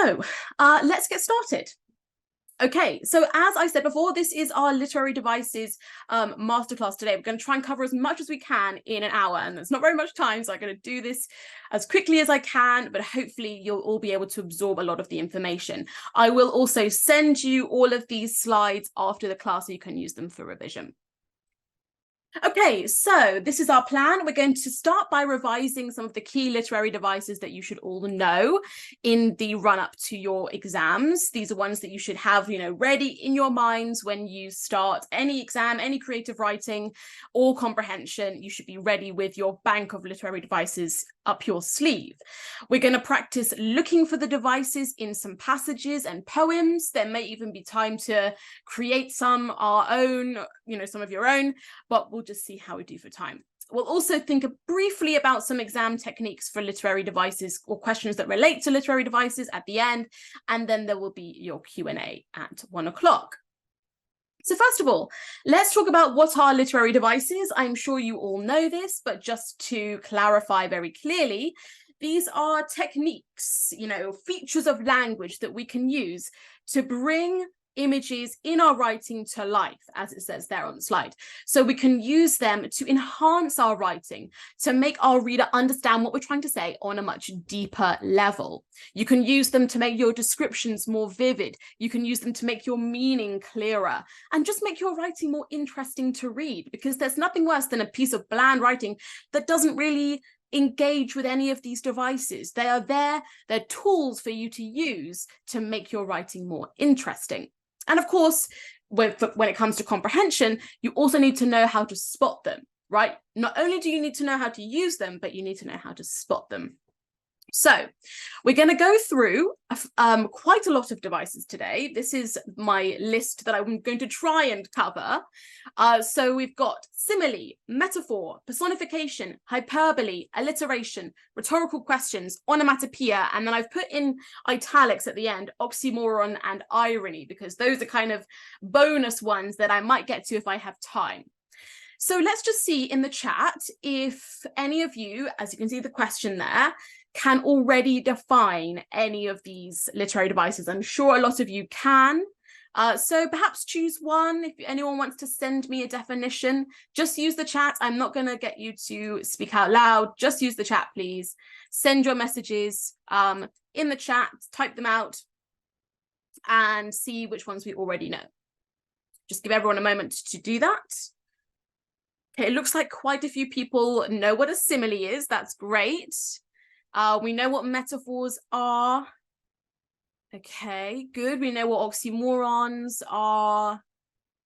So let's get started. Okay, so as I said before, this is our literary devices masterclass today. We're going to try and cover as much as we can in an hour, and there's not very much time, so I'm going to do this as quickly as I can, but hopefully you'll all be able to absorb a lot of the information. I will also send you all of these slides after the class so you can use them for revision. Okay, so this is our plan. We're going to start by revising some of the key literary devices that you should all know in the run-up to your exams. These are ones that you should have, ready in your minds when you start any exam, any creative writing or comprehension. You should be ready with your bank of literary devices up your sleeve. We're going to practice looking for the devices in some passages and poems. There may even be time to create some our own, some of your own, but we'll just see how we do for time. We'll also think briefly about some exam techniques for literary devices or questions that relate to literary devices at the end, and then there will be your Q&A at 1 o'clock. So first of all, let's talk about what are literary devices. I'm sure you all know this, but just to clarify very clearly, these are techniques, features of language that we can use to bring images in our writing to life, as it says there on the slide. So we can use them to enhance our writing, to make our reader understand what we're trying to say on a much deeper level. You can use them to make your descriptions more vivid. You can use them to make your meaning clearer and just make your writing more interesting to read, because there's nothing worse than a piece of bland writing that doesn't really engage with any of these devices. They are there, they're tools for you to use to make your writing more interesting. And of course, when it comes to comprehension, you also need to know how to spot them, right? Not only do you need to know how to use them, but you need to know how to spot them. So we're going to go through quite a lot of devices today. This is my list that I'm going to try and cover. So we've got simile, metaphor, personification, hyperbole, alliteration, rhetorical questions, onomatopoeia, and then I've put in italics at the end, oxymoron and irony, because those are kind of bonus ones that I might get to if I have time. So let's just see in the chat if any of you, as you can see the question there, can already define any of these literary devices. I'm sure a lot of you can. So perhaps choose one. If anyone wants to send me a definition, just use the chat. I'm not going to get you to speak out loud. Just use the chat, please. Send your messages in the chat, type them out, and see which ones we already know. Just give everyone a moment to do that. Okay, it looks like quite a few people know what a simile is. That's great. We know what metaphors are. Okay, good. We know what oxymorons are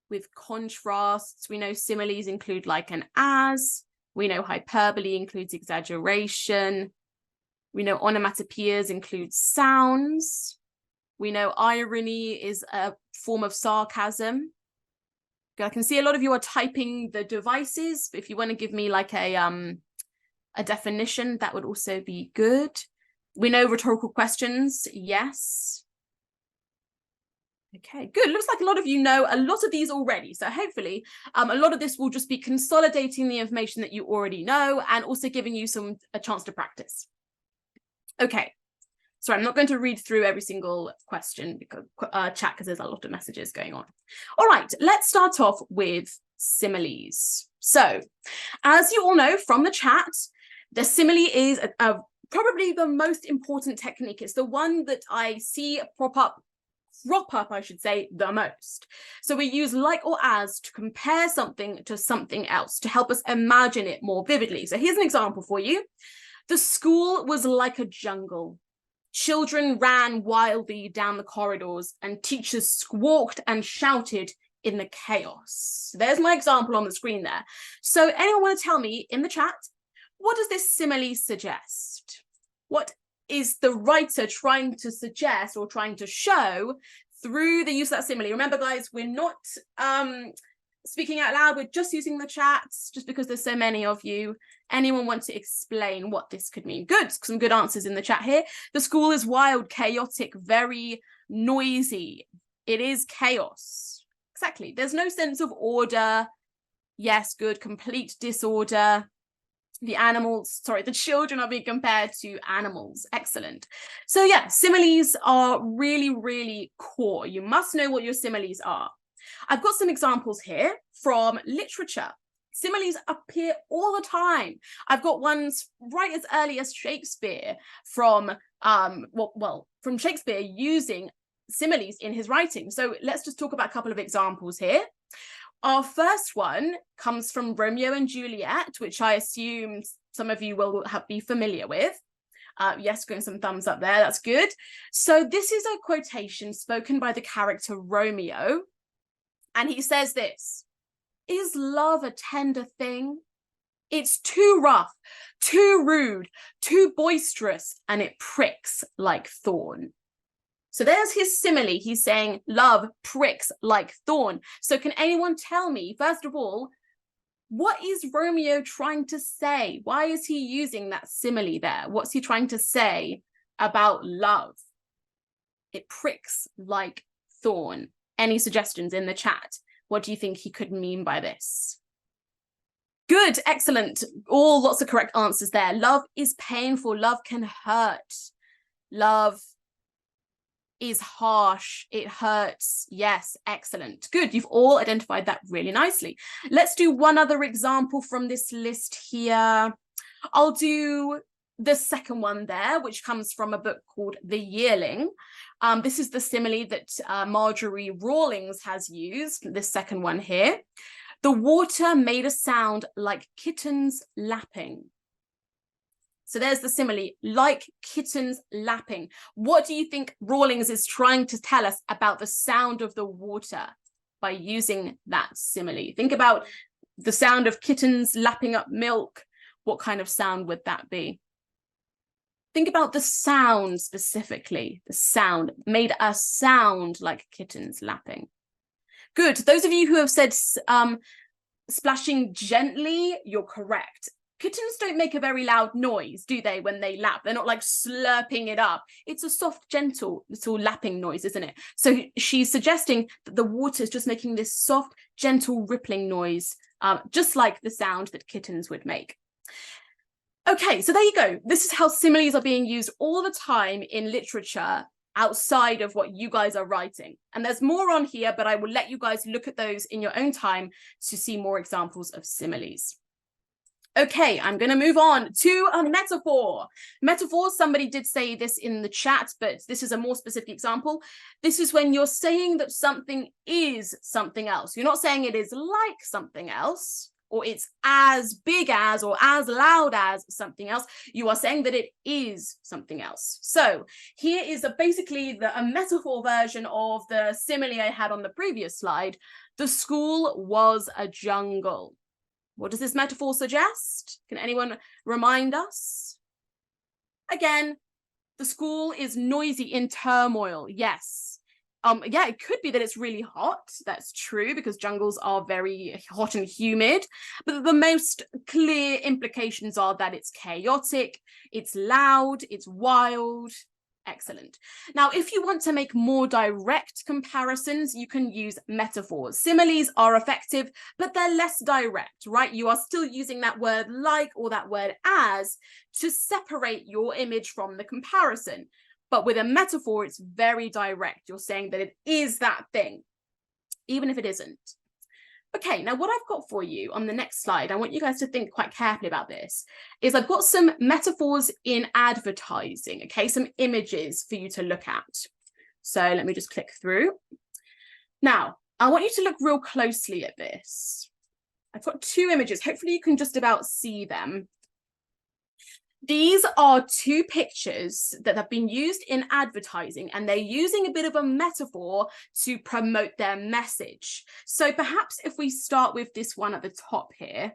with contrasts. We know similes include like and as. We know hyperbole includes exaggeration. We know onomatopoeias include sounds. We know irony is a form of sarcasm. I can see a lot of you are typing the devices, but if you want to give me like a definition, that would also be good. We know rhetorical questions, yes. Okay, good. Looks like a lot of you know a lot of these already. So hopefully a lot of this will just be consolidating the information that you already know and also giving you a chance to practice. Okay, so I'm not going to read through every single question because chat, because there's a lot of messages going on. All right, let's start off with similes. So as you all know from the chat, the simile is probably the most important technique. It's the one that I see crop up, I should say, the most. So we use like or as to compare something to something else to help us imagine it more vividly. So here's an example for you. The school was like a jungle. Children ran wildly down the corridors and teachers squawked and shouted in the chaos. There's my example on the screen there. So anyone want to tell me in the chat, what does this simile suggest? What is the writer trying to suggest or trying to show through the use of that simile? Remember, guys, we're not speaking out loud. We're just using the chats, just because there's so many of you. Anyone want to explain what this could mean? Good, some good answers in the chat here. The school is wild, chaotic, very noisy. It is chaos. Exactly. There's no sense of order. Yes, good. Complete disorder. the children are being compared to animals. Excellent. So yeah, similes are really, really core. You must know what your similes are. I've got some examples here from literature. Similes appear all the time. I've got ones right as early as Shakespeare from from Shakespeare using similes in his writing. So let's just talk about a couple of examples here. Our first one comes from Romeo and Juliet, which I assume some of you will be familiar with. Yes, getting some thumbs up there, that's good. So this is a quotation spoken by the character Romeo, and he says this: "Is love a tender thing? It's too rough, too rude, too boisterous, and it pricks like thorn." So there's his simile. He's saying love pricks like thorn. So can anyone tell me, first of all, what is Romeo trying to say? Why is he using that simile there? What's he trying to say about love? It pricks like thorn. Any suggestions in the chat? What do you think he could mean by this? Good, excellent. All lots of correct answers there. Love is painful. Love can hurt. Love is harsh, it hurts. Yes, excellent. Good, you've all identified that really nicely. Let's do one other example from this list here. I'll do the second one there, which comes from a book called The Yearling. This is the simile that Marjorie Rawlings has used, this second one here. "The water made a sound like kittens lapping." So there's the simile, like kittens lapping. What do you think Rawlings is trying to tell us about the sound of the water by using that simile? Think about the sound of kittens lapping up milk. What kind of sound would that be? Think about the sound specifically. The sound made a sound like kittens lapping. Good. Those of you who have said splashing gently, you're correct. Kittens don't make a very loud noise, do they, when they lap? They're not like slurping it up. It's a soft, gentle little lapping noise, isn't it? So she's suggesting that the water is just making this soft, gentle, rippling noise, just like the sound that kittens would make. Okay, so there you go. This is how similes are being used all the time in literature outside of what you guys are writing. And there's more on here, but I will let you guys look at those in your own time to see more examples of similes. Okay, I'm going to move on to a metaphor. Metaphor, somebody did say this in the chat, but this is a more specific example. This is when you're saying that something is something else. You're not saying it is like something else, or it's as big as or as loud as something else. You are saying that it is something else. So here is basically a metaphor version of the simile I had on the previous slide. The school was a jungle. What does this metaphor suggest? Can anyone remind us? Again, the school is noisy, in turmoil. Yes. Yeah, it could be that it's really hot. That's true, because jungles are very hot and humid. But the most clear implications are that it's chaotic, it's loud, it's wild. Excellent. Now, if you want to make more direct comparisons, you can use metaphors. Similes are effective, but they're less direct, right? You are still using that word like or that word as to separate your image from the comparison. But with a metaphor, it's very direct. You're saying that it is that thing, even if it isn't. Okay, now what I've got for you on the next slide, I want you guys to think quite carefully about this, is I've got some metaphors in advertising, okay, some images for you to look at. So let me just click through. Now, I want you to look real closely at this. I've got two images. Hopefully you can just about see them. These are two pictures that have been used in advertising, and they're using a bit of a metaphor to promote their message. So perhaps if we start with this one at the top here,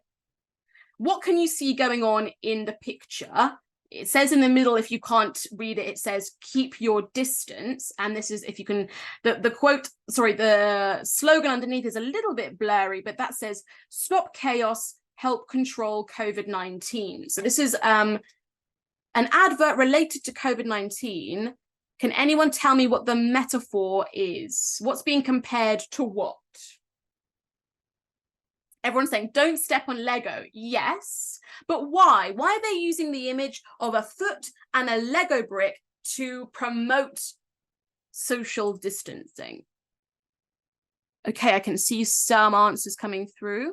what can you see going on in the picture? It says in the middle, if you can't read it, it says keep your distance. And this is, if you can, the slogan underneath is a little bit blurry, but that says stop chaos, help control COVID-19. So this is an advert related to COVID-19. Can anyone tell me what the metaphor is? What's being compared to what? Everyone's saying, don't step on Lego. Yes, but why? Why are they using the image of a foot and a Lego brick to promote social distancing? Okay, I can see some answers coming through.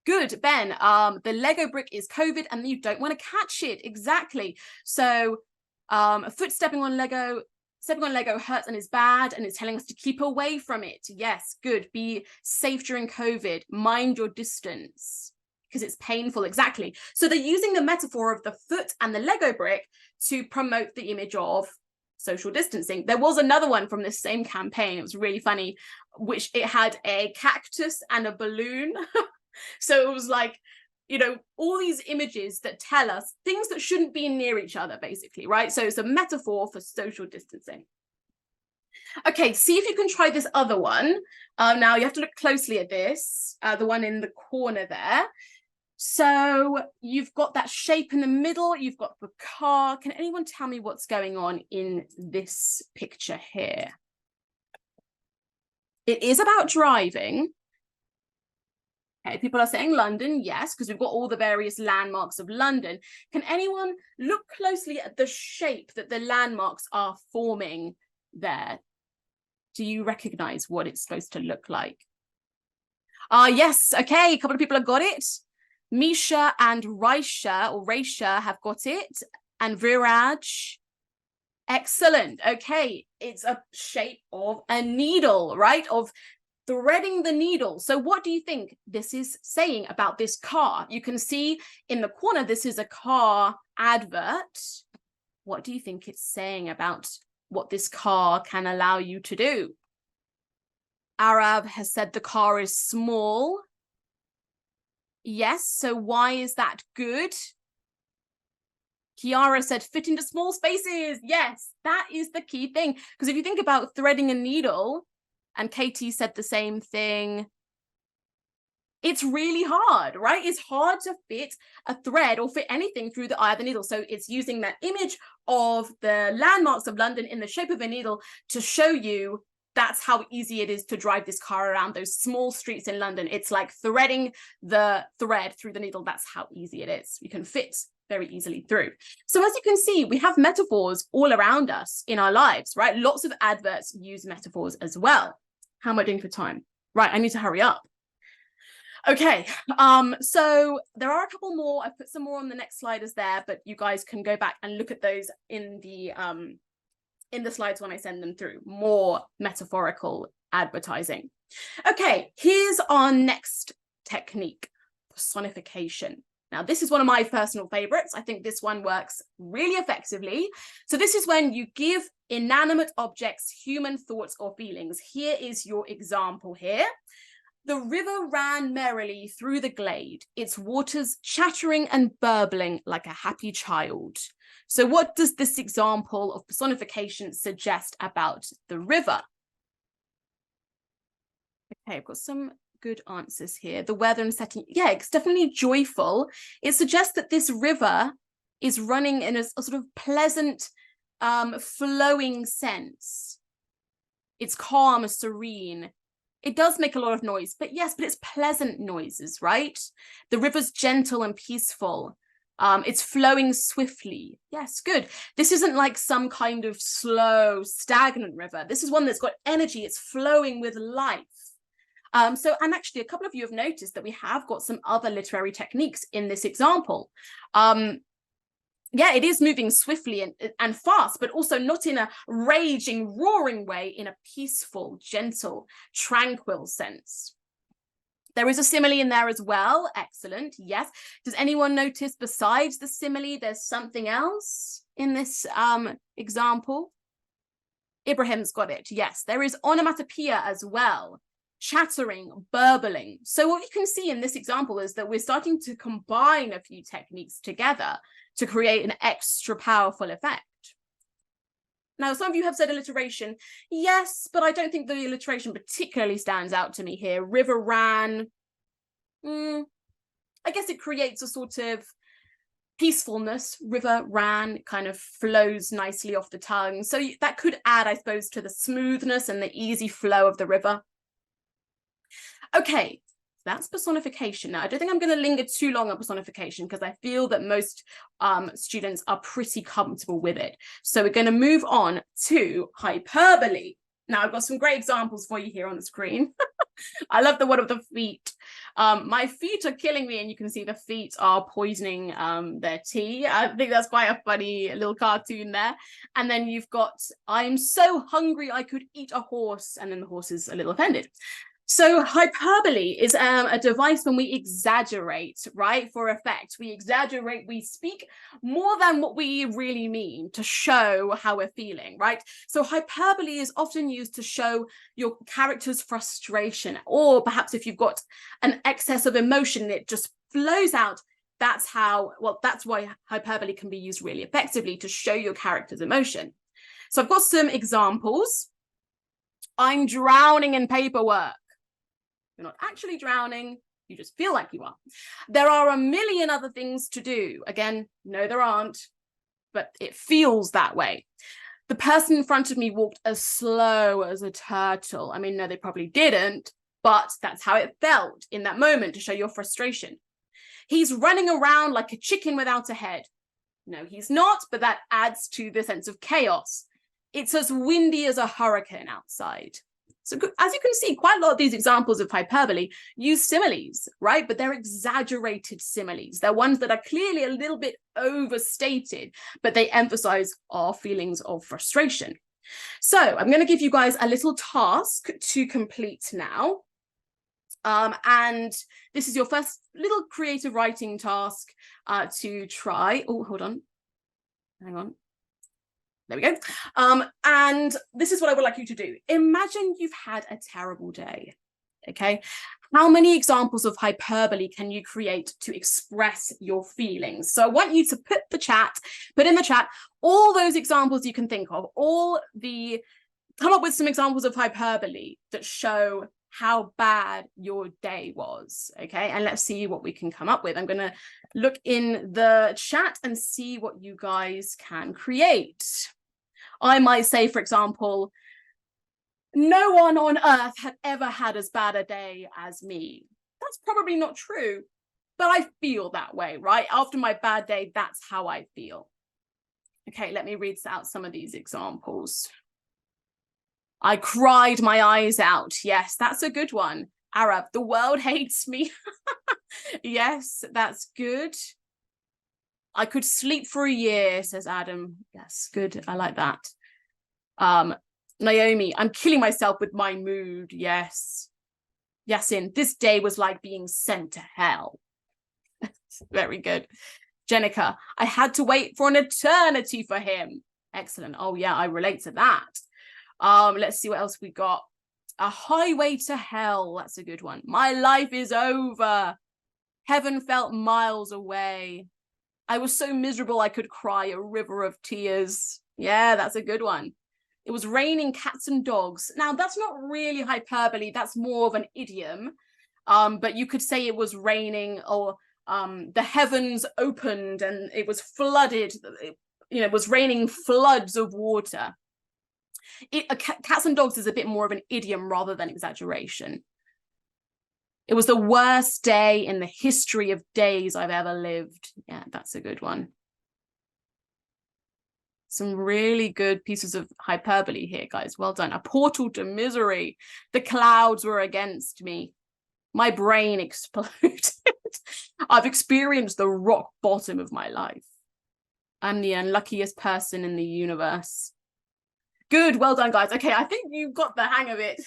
Good, Ben. The Lego brick is COVID and you don't want to catch it. Exactly. So a foot stepping on Lego hurts and is bad and it's telling us to keep away from it. Yes, good. Be safe during COVID. Mind your distance because it's painful. Exactly. So they're using the metaphor of the foot and the Lego brick to promote the image of social distancing. There was another one from this same campaign. It was really funny, which it had a cactus and a balloon. So it was like, you know, all these images that tell us things that shouldn't be near each other, basically, right? So it's a metaphor for social distancing. Okay, see if you can try this other one. Now you have to look closely at this, the one in the corner there. So you've got that shape in the middle, you've got the car. Can anyone tell me what's going on in this picture here? It is about driving. Okay, people are saying London, yes, because we've got all the various landmarks of London. Can anyone look closely at the shape that the landmarks are forming there? Do you recognize what it's supposed to look like? Yes, okay, a couple of people have got it. Misha and Raisha have got it, and Viraj. Excellent. Okay, it's a shape of a needle, right? Of threading the needle. So what do you think this is saying about this car? You can see in the corner, this is a car advert. What do you think it's saying about what this car can allow you to do? Arav has said the car is small. Yes, so why is that good? Kiara said fit into small spaces. Yes, that is the key thing. Because if you think about threading a needle, and Katie said the same thing, it's really hard, right? It's hard to fit a thread or fit anything through the eye of the needle. So it's using that image of the landmarks of London in the shape of a needle to show you that's how easy it is to drive this car around those small streets in London. It's like threading the thread through the needle. That's how easy it is. You can fit very easily through. So as you can see, we have metaphors all around us in our lives, right? Lots of adverts use metaphors as well. How am I doing for time? Right, I need to hurry up. Okay, so there are a couple more. I've put some more on the next slide as there, but you guys can go back and look at those in the slides when I send them through. More metaphorical advertising. Okay, here's our next technique, personification. Now, this is one of my personal favorites. I think this one works really effectively. So this is when you give inanimate objects human thoughts or feelings. Here is your example here. The river ran merrily through the glade, its waters chattering and burbling like a happy child. So what does this example of personification suggest about the river? Okay, I've got some good answers here. The weather and setting, yeah, it's definitely joyful. It suggests that this river is running in a sort of pleasant, flowing sense. It's calm, serene. It does make a lot of noise, but yes, but it's pleasant noises, right? The river's gentle and peaceful. It's flowing swiftly. Yes, good. This isn't like some kind of slow, stagnant river. This is one that's got energy. It's flowing with life. And actually, a couple of you have noticed that we have got some other literary techniques in this example. Yeah, it is moving swiftly and fast, but also not in a raging, roaring way, in a peaceful, gentle, tranquil sense. There is a simile in there as well. Excellent. Yes. Does anyone notice besides the simile, there's something else in this example? Ibrahim's got it. Yes, there is onomatopoeia as well. Chattering, burbling. So what you can see in this example is that we're starting to combine a few techniques together to create an extra powerful effect. Now, some of you have said alliteration. Yes, but I don't think the alliteration particularly stands out to me here. River ran. I guess it creates a sort of peacefulness. River ran kind of flows nicely off the tongue. So that could add, I suppose, to the smoothness and the easy flow of the river. Okay, That's personification. Now, I don't think I'm going to linger too long on personification because I feel that most students are pretty comfortable with it. So we're going to move on to hyperbole. Now, I've got some great examples for you here on the screen. I love the one of the feet. My feet are killing me, and you can see the feet are poisoning their tea. I think that's quite a funny little cartoon there. And then you've got, I'm so hungry I could eat a horse, and then the horse is a little offended. So hyperbole is a device when we exaggerate, right, for effect. We exaggerate, we speak more than what we really mean to show how we're feeling, right? So hyperbole is often used to show your character's frustration, or perhaps if you've got an excess of emotion, it just flows out. That's why hyperbole can be used really effectively to show your character's emotion. So I've got some examples. I'm drowning in paperwork. You're not actually drowning, you just feel like you are. There are a million other things to do. Again, no, there aren't, but it feels that way. The person in front of me walked as slow as a turtle. I mean, no, they probably didn't, but that's how it felt in that moment to show your frustration. He's running around like a chicken without a head. No, he's not, but that adds to the sense of chaos. It's as windy as a hurricane outside. So as you can see, quite a lot of these examples of hyperbole use similes, right? But they're exaggerated similes. They're ones that are clearly a little bit overstated, but they emphasize our feelings of frustration. So I'm going to give you guys a little task to complete now. And this is your first little creative writing task to try. Oh, hold on. Hang on. There we go. And this is what I would like you to do. Imagine you've had a terrible day, okay? How many examples of hyperbole can you create to express your feelings? So I want you to put in the chat all those examples you can think of, come up with some examples of hyperbole that show how bad your day was, okay? And let's see what we can come up with. I'm going to look in the chat and see what you guys can create. I might say, for example, no one on earth had ever had as bad a day as me. That's probably not true, but I feel that way, right? After my bad day, that's how I feel. Okay, let me read out some of these examples. I cried my eyes out. Yes, that's a good one. Arab, the world hates me. Yes, that's good. I could sleep for a year, says Adam. Yes, good. I like that. Naomi, I'm killing myself with my mood. Yes. Yasin, this day was like being sent to hell. Very good. Jenica, I had to wait for an eternity for him. Excellent. Oh, yeah, I relate to that. Let's see what else we got. A highway to hell. That's a good one. My life is over. Heaven felt miles away. I was so miserable I could cry a river of tears. Yeah, that's a good one. It was raining cats and dogs. Now, that's not really hyperbole. That's more of an idiom. But you could say it was raining, or the heavens opened and it was flooded. It was raining floods of water. Cats and dogs is a bit more of an idiom rather than exaggeration. It was the worst day in the history of days I've ever lived. Yeah, that's a good one. Some really good pieces of hyperbole here, guys. Well done. A portal to misery. The clouds were against me. My brain exploded. I've experienced the rock bottom of my life. I'm the unluckiest person in the universe. Good, well done, guys. Okay, I think you've got the hang of it.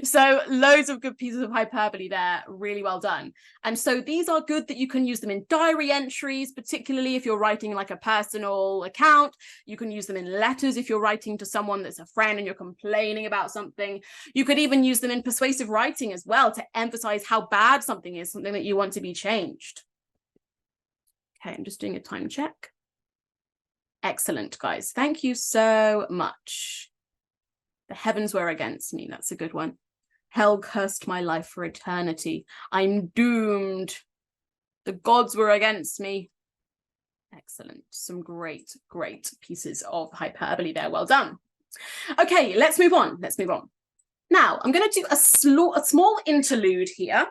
So loads of good pieces of hyperbole there. Really well done. And so these are good that you can use them in diary entries, particularly if you're writing like a personal account. You can use them in letters if you're writing to someone that's a friend and you're complaining about something. You could even use them in persuasive writing as well to emphasize how bad something is, something that you want to be changed. Okay, I'm just doing a time check. Excellent, guys. Thank you so much. The heavens were against me. That's a good one. Hell cursed my life for eternity. I'm doomed. The gods were against me. Excellent. Some great, great pieces of hyperbole there. Well done. Okay, let's move on. Let's move on. Now, I'm going to do a small interlude here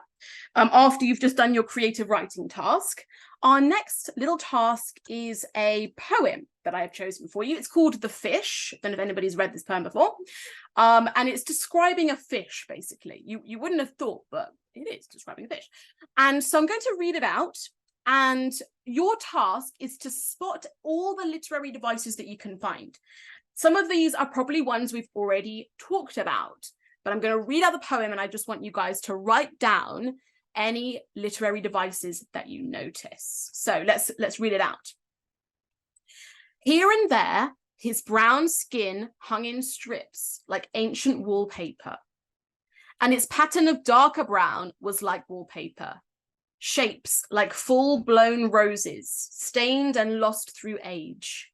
after you've just done your creative writing task. Our next little task is a poem that I have chosen for you. It's called The Fish. I don't know if anybody's read this poem before. And it's describing a fish, basically. You wouldn't have thought, but it is describing a fish. And so I'm going to read it out. And your task is to spot all the literary devices that you can find. Some of these are probably ones we've already talked about, but I'm going to read out the poem and I just want you guys to write down any literary devices that you notice. So let's read it out. Here and there, his brown skin hung in strips like ancient wallpaper, and its pattern of darker brown was like wallpaper. Shapes like full-blown roses, stained and lost through age.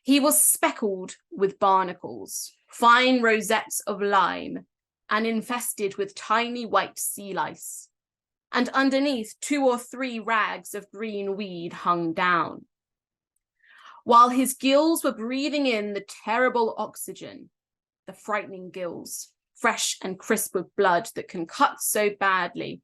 He was speckled with barnacles, fine rosettes of lime, and infested with tiny white sea lice. And underneath 2 or 3 rags of green weed hung down. While his gills were breathing in the terrible oxygen, the frightening gills, fresh and crisp with blood that can cut so badly,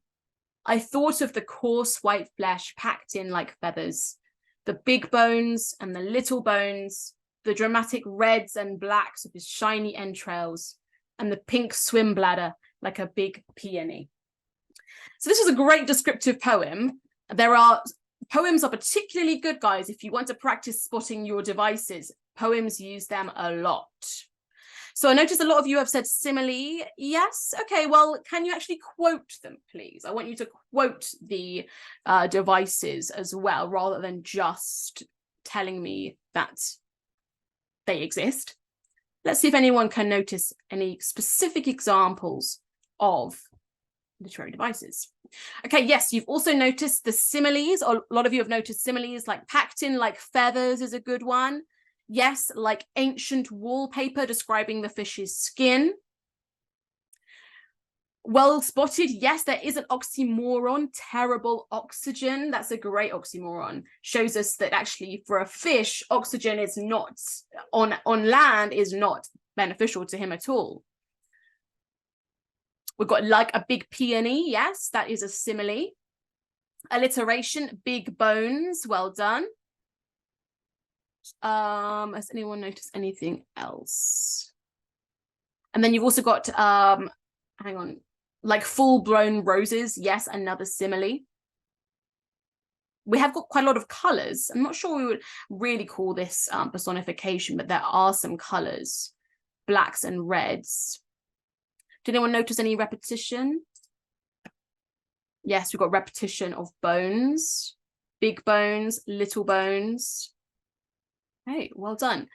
I thought of the coarse white flesh packed in like feathers, the big bones and the little bones, the dramatic reds and blacks of his shiny entrails, and the pink swim bladder like a big peony. So this is a great descriptive poem. Poems are particularly good, guys, if you want to practice spotting your devices. Poems use them a lot. So I noticed a lot of you have said simile. Yes. Okay, well, can you actually quote them, please? I want you to quote the devices as well, rather than just telling me that they exist. Let's see if anyone can notice any specific examples of literary devices. Okay, yes, you've also noticed the similes. A lot of you have noticed similes, like packed in like feathers is a good one. Yes, like ancient wallpaper describing the fish's skin. Well spotted. Yes, there is an oxymoron, terrible oxygen. That's a great oxymoron. Shows us that actually for a fish, oxygen is not on land is not beneficial to him at all. We've got like a big peony. Yes, that is a simile. Alliteration, big bones. Well done. Has anyone noticed anything else? And then you've also got, hang on, like full-blown roses. Yes, another simile. We have got quite a lot of colors. I'm not sure we would really call this personification, but there are some colors, blacks and reds. Did anyone notice any repetition? Yes, we've got repetition of bones, big bones, little bones. Hey, well done.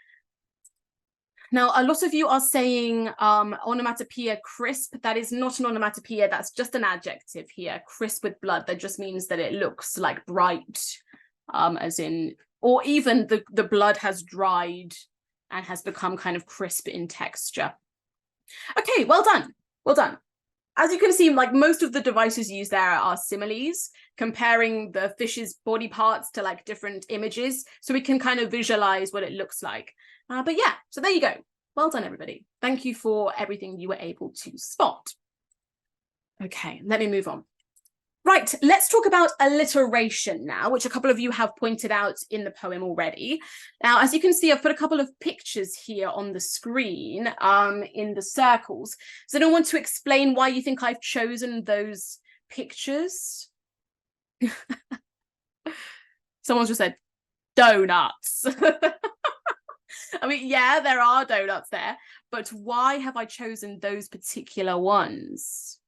Now, a lot of you are saying onomatopoeia crisp. That is not an onomatopoeia. That's just an adjective here. Crisp with blood. That just means that it looks like bright, as in, or even the blood has dried and has become kind of crisp in texture. Okay, well done. Well done. As you can see, like most of the devices used there are similes, comparing the fish's body parts to like different images, so we can kind of visualize what it looks like. But yeah, so there you go. Well done, everybody. Thank you for everything you were able to spot. Okay, let me move on. Right, let's talk about alliteration now, which a couple of you have pointed out in the poem already. Now, as you can see, I've put a couple of pictures here on the screen in the circles. So I don't want to explain why you think I've chosen those pictures. Someone's just said, donuts. I mean, yeah, there are donuts there, but why have I chosen those particular ones?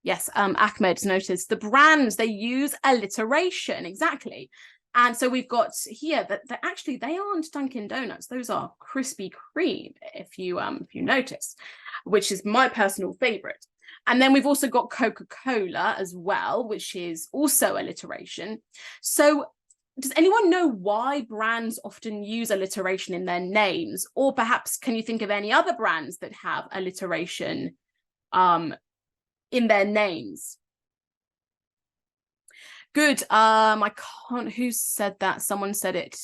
Yes, Ahmed noticed the brands, they use alliteration, exactly. And so we've got here that actually they aren't Dunkin' Donuts. Those are Krispy Kreme, if you notice, which is my personal favorite. And then we've also got Coca-Cola as well, which is also alliteration. So does anyone know why brands often use alliteration in their names? Or perhaps can you think of any other brands that have alliteration in their names? Good. I can't, who said that? Someone said it.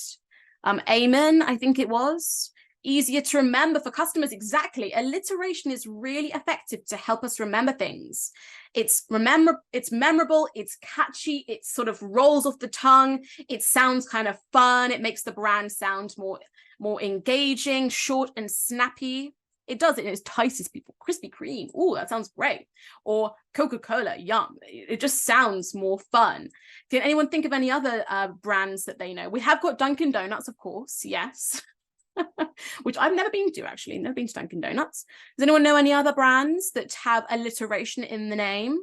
Eamon, I think it was. easier to remember for customers. Exactly. Alliteration is really effective to help us remember things. It's memorable, it's catchy, it sort of rolls off the tongue, it sounds kind of fun, it makes the brand sound more engaging, short and snappy. It entices people. Krispy Kreme, oh, that sounds great. Or Coca-Cola, yum. It just sounds more fun. Can anyone think of any other brands that they know? We have got Dunkin' Donuts, of course, yes. Which I've never been to, actually. Never been to Dunkin' Donuts. Does anyone know any other brands that have alliteration in the name?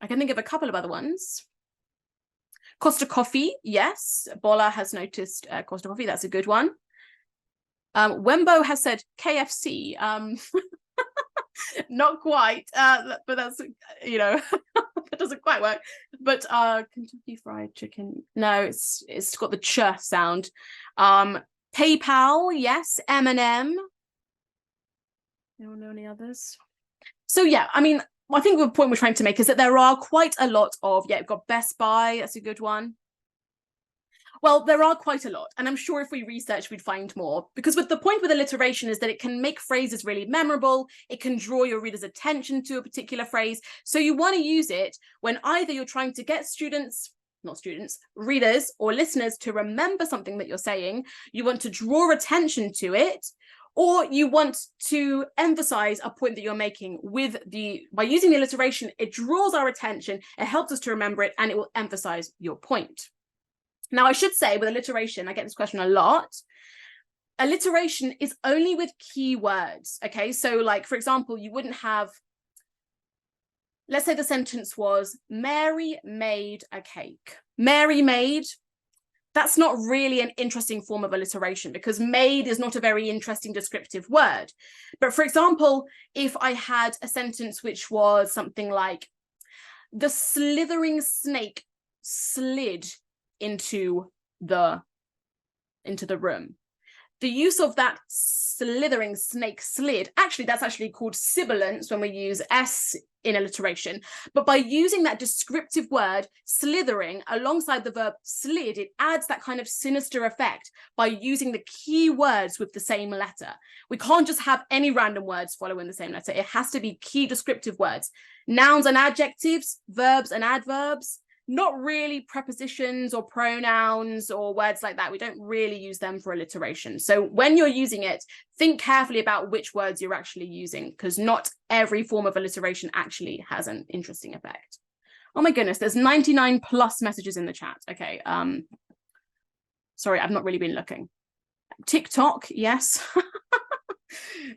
I can think of a couple of other ones. Costa Coffee, yes. Bola has noticed Costa Coffee. That's a good one. Wembo has said KFC. Not quite, but that's, you know, that doesn't quite work. But Kentucky Fried Chicken, no, it's got the ch sound. PayPal, yes. M&M. Anyone know any others? So yeah, I mean, I think the point we're trying to make is that there are quite a lot of, yeah, we've got Best Buy, that's a good one. Well, there are quite a lot, and I'm sure if we research, we'd find more, because the point with alliteration is that it can make phrases really memorable, it can draw your reader's attention to a particular phrase, so you want to use it when either you're trying to get readers or listeners to remember something that you're saying, you want to draw attention to it, or you want to emphasize a point that you're making by using the alliteration. It draws our attention, it helps us to remember it, and it will emphasize your point. Now, I should say with alliteration, I get this question a lot. Alliteration is only with keywords, okay? So like, for example, you wouldn't have, let's say the sentence was, Mary made a cake. Mary made, that's not really an interesting form of alliteration because made is not a very interesting descriptive word. But for example, if I had a sentence which was something like, the slithering snake slid into the room. The use of that slithering snake slid, actually that's actually called sibilance when we use S in alliteration, but by using that descriptive word slithering alongside the verb slid, it adds that kind of sinister effect by using the key words with the same letter. We can't just have any random words following the same letter. It has to be key descriptive words. Nouns and adjectives, verbs and adverbs, not really prepositions or pronouns or words like that. We don't really use them for alliteration. So when you're using it, think carefully about which words you're actually using, because not every form of alliteration actually has an interesting effect. Oh my goodness, there's 99 plus messages in the chat. Okay, sorry, I've not really been looking. TikTok, yes.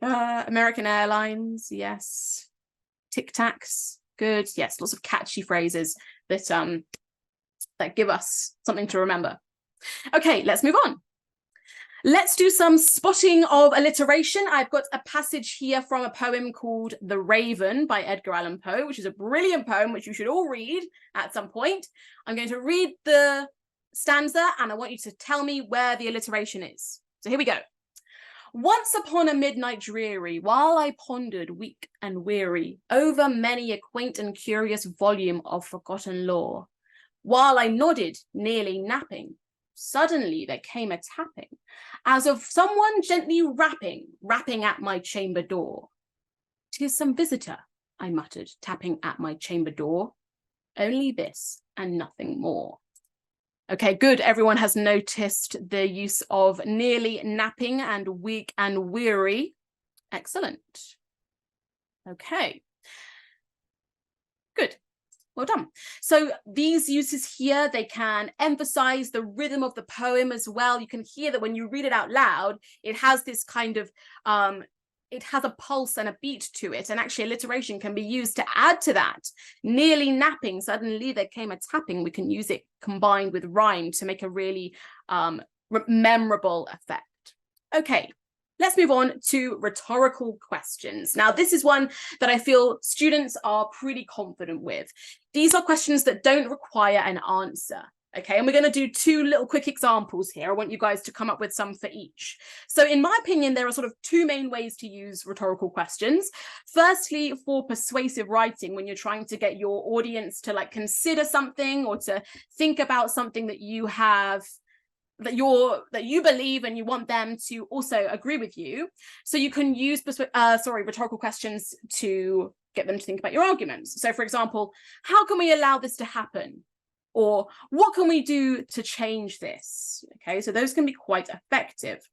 American Airlines, yes. Tic Tacs, good. Yes, lots of catchy phrases that give us something to remember. Okay, let's move on. Let's do some spotting of alliteration. I've got a passage here from a poem called The Raven by Edgar Allan Poe, which is a brilliant poem, which you should all read at some point. I'm going to read the stanza, and I want you to tell me where the alliteration is. So here we go. Once upon a midnight dreary, while I pondered weak and weary over many a quaint and curious volume of forgotten lore, while I nodded, nearly napping, suddenly there came a tapping, as of someone gently rapping at my chamber door. "'Tis some visitor," I muttered, tapping at my chamber door. "Only this and nothing more." Okay, good. Everyone has noticed the use of nearly napping and weak and weary. Excellent. Okay. Good. Well done. So these uses here, they can emphasize the rhythm of the poem as well. You can hear that when you read it out loud, it has this kind of it has a pulse and a beat to it, and actually alliteration can be used to add to that. Nearly napping, suddenly there came a tapping. We can use it combined with rhyme to make a really memorable effect. Okay, let's move on to rhetorical questions. Now, this is one that I feel students are pretty confident with. These are questions that don't require an answer. Okay, and we're going to do two little quick examples here. I want you guys to come up with some for each. So in my opinion, there are sort of two main ways to use rhetorical questions. Firstly, for persuasive writing, when you're trying to get your audience to like consider something or to think about something that you have that you believe and you want them to also agree with you. So you can use rhetorical questions to get them to think about your arguments. So for example, how can we allow this to happen? Or what can we do to change this? Okay, so those can be quite effective.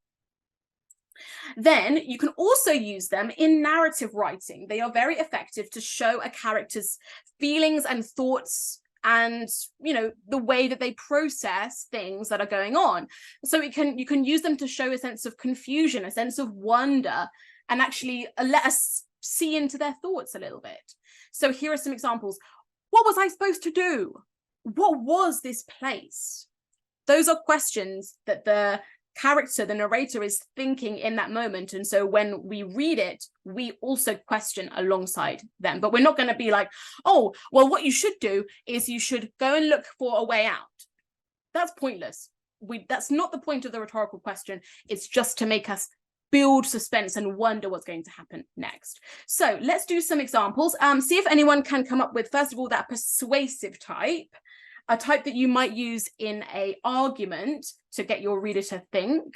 Then you can also use them in narrative writing. They are very effective to show a character's feelings and thoughts and, you know, the way that they process things that are going on. So you can use them to show a sense of confusion, a sense of wonder, and actually let us see into their thoughts a little bit. So here are some examples. What was I supposed to do? What was this place? Those are questions that the character, the narrator, is thinking in that moment. And so when we read it, we also question alongside them. But we're not going to be like, oh, well, what you should do is you should go and look for a way out. That's pointless. That's not the point of the rhetorical question. It's just to make us build suspense and wonder what's going to happen next. So let's do some examples. See if anyone can come up with, first of all, that persuasive type, a type that you might use in an argument to get your reader to think.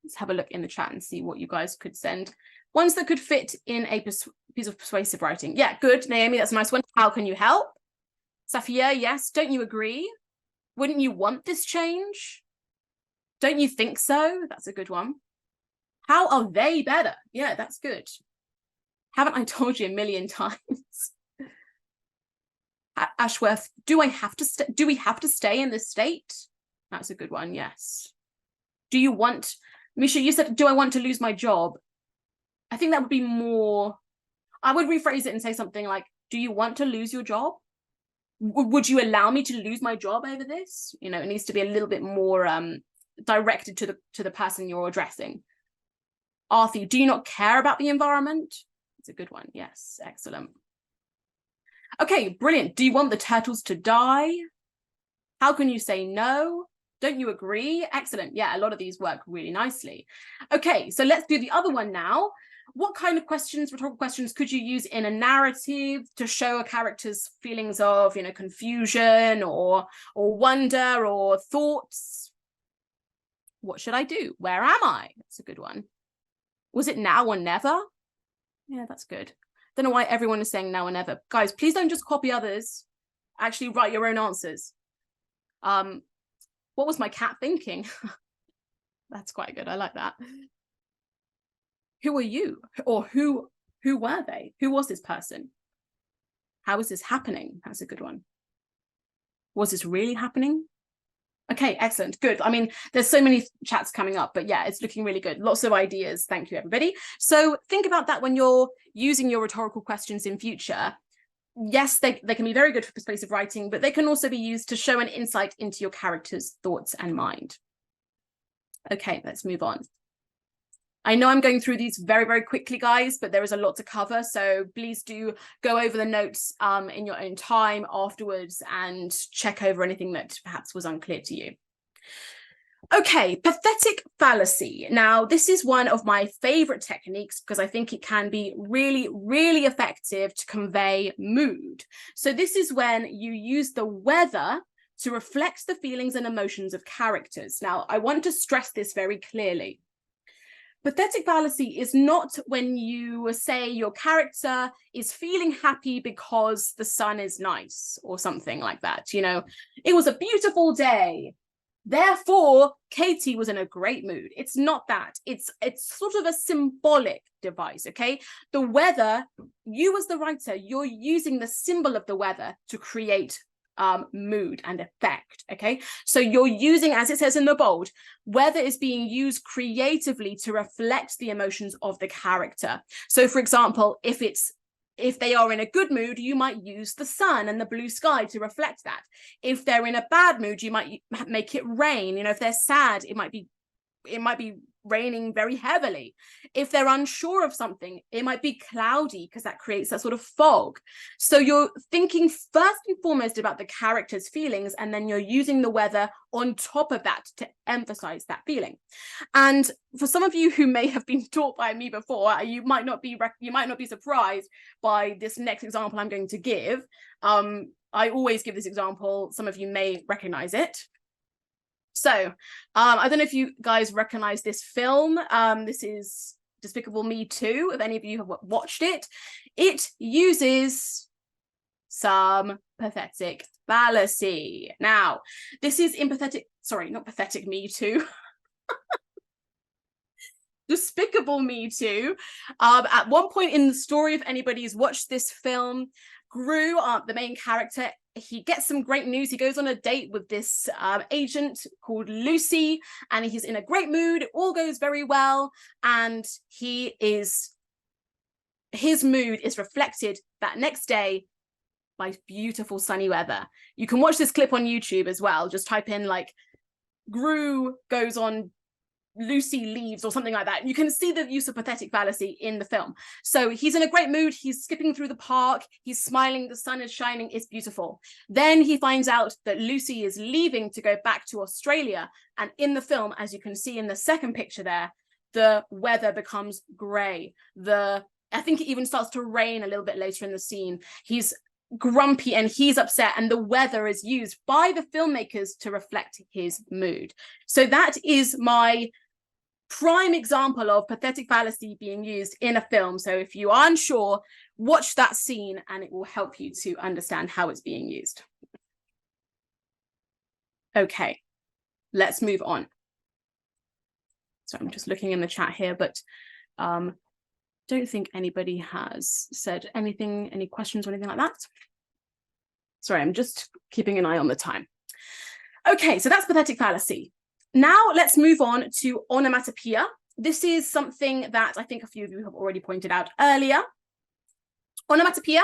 Let's have a look in the chat and see what you guys could send. Ones that could fit in a piece of persuasive writing. Yeah, good, Naomi, that's a nice one. How can you help? Safia, yes. Don't you agree? Wouldn't you want this change? Don't you think so? That's a good one. How are they better? Yeah, that's good. Haven't I told you a million times? Ashworth, do we have to stay in this state? That's a good one, yes. Do you want, Misha, you said, do I want to lose my job? I think that would be more, I would rephrase it and say something like, do you want to lose your job? Would you allow me to lose my job over this? You know, it needs to be a little bit more directed to the person you're addressing. Arthur, do you not care about the environment? It's a good one, yes, excellent. Okay, brilliant. Do you want the turtles to die? How can you say no? Don't you agree? Excellent. Yeah, a lot of these work really nicely. Okay, so let's do the other one now. What kind of questions, rhetorical questions, could you use in a narrative to show a character's feelings of, you know, confusion or wonder or thoughts? What should I do? Where am I? That's a good one. Was it now or never? Yeah, that's good. Don't know why everyone is saying now or never. Guys, please don't just copy others. Actually write your own answers. What was my cat thinking? That's quite good. I like that. Who are you? Or who were they? Who was this person? How is this happening? That's a good one. Was this really happening? Okay, excellent. Good. I mean, there's so many chats coming up, but yeah, it's looking really good. Lots of ideas. Thank you, everybody. So think about that when you're using your rhetorical questions in future. Yes, they can be very good for persuasive writing, but they can also be used to show an insight into your character's thoughts and mind. Okay, let's move on. I know I'm going through these very, very quickly, guys, but there is a lot to cover. So please do go over the notes in your own time afterwards and check over anything that perhaps was unclear to you. Okay, pathetic fallacy. Now, this is one of my favorite techniques because I think it can be really, really effective to convey mood. So this is when you use the weather to reflect the feelings and emotions of characters. Now, I want to stress this very clearly. Pathetic fallacy is not when you say your character is feeling happy because the sun is nice or something like that. You know, it was a beautiful day. Therefore, Katie was in a great mood. It's not that. It's sort of a symbolic device, okay? The weather, you as the writer, you're using the symbol of the weather to create mood and effect, okay? So you're using, as it says in the bold, weather is being used creatively to reflect the emotions of the character. So for example, if they are in a good mood, you might use the sun and the blue sky to reflect that. If they're in a bad mood, you might make it rain. You know, if they're sad, it might be raining very heavily. If they're unsure of something, it might be cloudy because that creates that sort of fog. So you're thinking first and foremost about the character's feelings, and then you're using the weather on top of that to emphasize that feeling. And for some of you who may have been taught by me before, you might not be surprised by this next example I'm going to give. I always give this example. Some of you may recognize it. So I don't know if you guys recognize this film. This is Despicable Me 2, if any of you have watched it. It uses some pathetic fallacy. Now, this is in not Pathetic Me 2. Despicable Me 2. At one point in the story, if anybody's watched this film, Gru, the main character, he gets some great news. He goes on a date with this agent called Lucy, and he's in a great mood. It all goes very well, and his mood is reflected that next day by beautiful sunny weather. You can watch this clip on YouTube as well. Just type in like Gru goes on Lucy leaves or something like that. You can see the use of pathetic fallacy in the film. So he's in a great mood. He's skipping through the park. He's smiling. The sun is shining. It's beautiful. Then he finds out that Lucy is leaving to go back to Australia. And in the film, as you can see in the second picture there, the weather becomes grey. I think it even starts to rain a little bit later in the scene. He's grumpy and he's upset, and the weather is used by the filmmakers to reflect his mood. So that is my prime example of pathetic fallacy being used in a film. So if you are unsure, watch that scene and it will help you to understand how it's being used. Okay, let's move on. So I'm just looking in the chat here, but don't think anybody has said anything, any questions or anything like that. Sorry, I'm just keeping an eye on the time. Okay, so that's pathetic fallacy. Now let's move on to onomatopoeia. This is something that I think a few of you have already pointed out earlier. Onomatopoeia,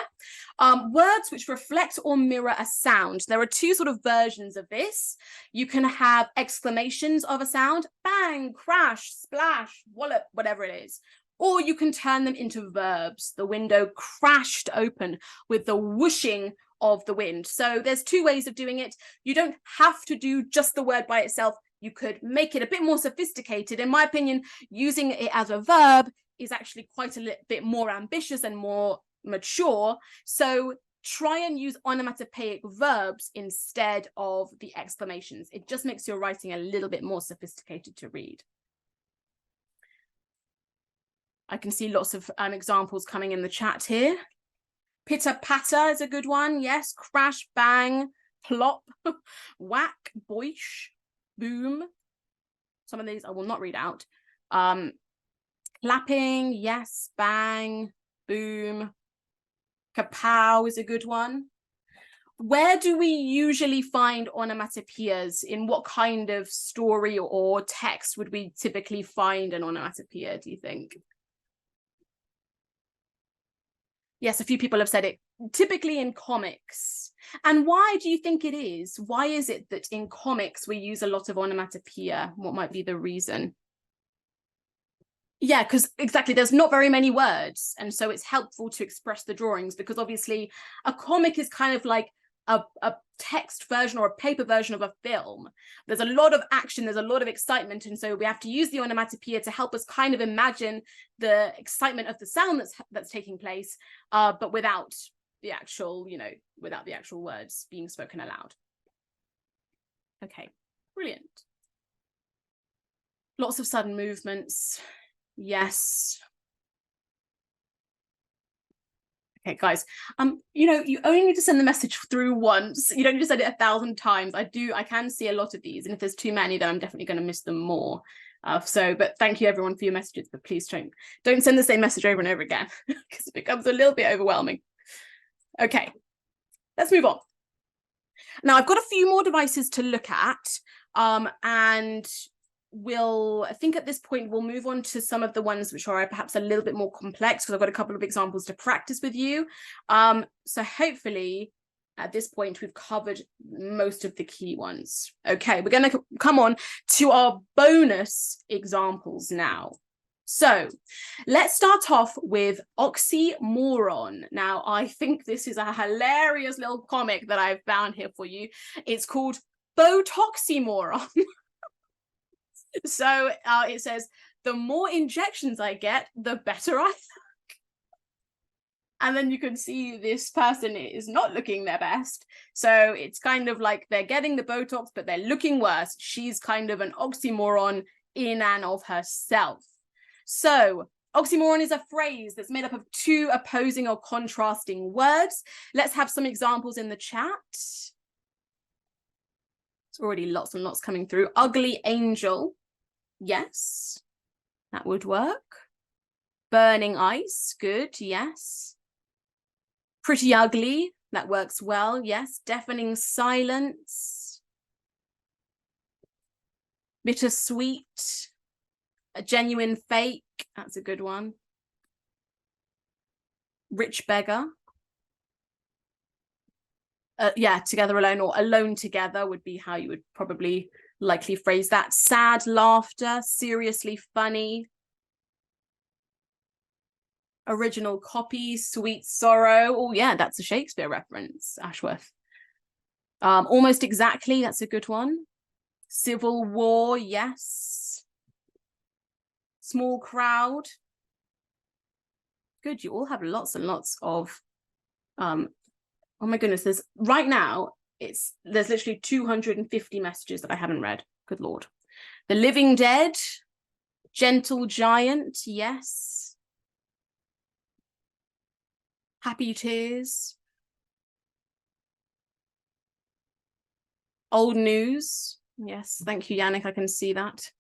words which reflect or mirror a sound. There are two sort of versions of this. You can have exclamations of a sound, bang, crash, splash, wallop, whatever it is. Or you can turn them into verbs. The window crashed open with the whooshing of the wind. So there's two ways of doing it. You don't have to do just the word by itself. You could make it a bit more sophisticated. In my opinion, using it as a verb is actually quite a little bit more ambitious and more mature. So try and use onomatopoeic verbs instead of the exclamations. It just makes your writing a little bit more sophisticated to read. I can see lots of examples coming in the chat here. Pitter patter is a good one. Yes. Crash, bang, plop, whack, boish, boom. Some of these I will not read out. Clapping, yes. Bang, boom. Kapow is a good one. Where do we usually find onomatopoeias? In what kind of story or text would we typically find an onomatopoeia, do you think? Yes, a few people have said it, typically in comics. And why do you think it is? Why is it that in comics we use a lot of onomatopoeia? What might be the reason? Yeah, because exactly, there's not very many words. And so it's helpful to express the drawings, because obviously a comic is kind of like a text version or a paper version of a film. There's a lot of action, there's a lot of excitement, and so we have to use the onomatopoeia to help us kind of imagine the excitement of the sound that's taking place, but without the actual, without the actual words being spoken aloud. Okay, brilliant. Lots of sudden movements. Yes. Okay, guys, you only need to send the message through once. You don't need to send it 1,000 times. I can see a lot of these, and if there's too many, then I'm definitely going to miss them more. But thank you everyone for your messages, but please don't send the same message over and over again, because it becomes a little bit overwhelming. Okay, let's move on. Now I've got a few more devices to look at, and I think at this point we'll move on to some of the ones which are perhaps a little bit more complex, because I've got a couple of examples to practice with you. So hopefully at this point we've covered most of the key ones. Okay, we're going to come on to our bonus examples now. So let's start off with oxymoron. Now I think this is a hilarious little comic that I've found here for you. It's called Botoxymoron. So it says, the more injections I get, the better I look. And then you can see this person is not looking their best. So it's kind of like they're getting the Botox, but they're looking worse. She's kind of an oxymoron in and of herself. So oxymoron is a phrase that's made up of two opposing or contrasting words. Let's have some examples in the chat. It's already lots and lots coming through. Ugly angel. Yes, that would work. Burning ice. Good. Yes. Pretty ugly. That works well. Yes. Deafening silence. Bittersweet. A genuine fake. That's a good one. Rich beggar. Yeah, together alone, or alone together would be how you would probably likely phrase that. Sad laughter. Seriously funny. Original copy. Sweet sorrow. Oh yeah, that's a Shakespeare reference, Ashworth. Almost exactly. That's a good one. Civil war. Yes. Small crowd. Good. You all have lots and lots of oh my goodness, there's right now there's literally 250 messages that I haven't read. Good Lord. The living dead. Gentle giant. Yes. Happy tears. Old news. Yes, thank you, Yannick. I can see that.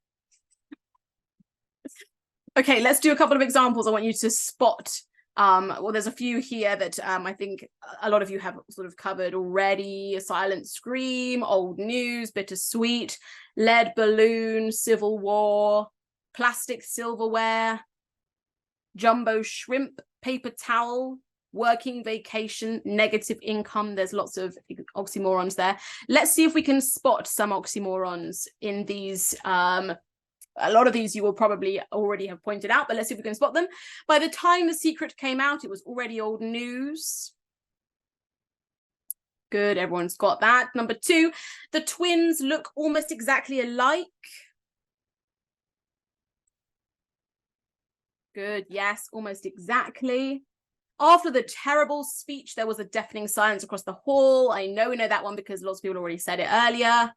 Okay, let's do a couple of examples. I want you to spot. Well, there's a few here that I think a lot of you have sort of covered already. A silent scream, old news, bittersweet, lead balloon, civil war, plastic silverware, jumbo shrimp, paper towel, working vacation, negative income. There's lots of oxymorons there. Let's see if we can spot some oxymorons in these. A lot of these you will probably already have pointed out, but let's see if we can spot them. By the time The Secret came out, it was already old news. Good, everyone's got that. Number 2, the twins look almost exactly alike. Good, yes, almost exactly. After the terrible speech, there was a deafening silence across the hall. I know we know that one because lots of people already said it earlier.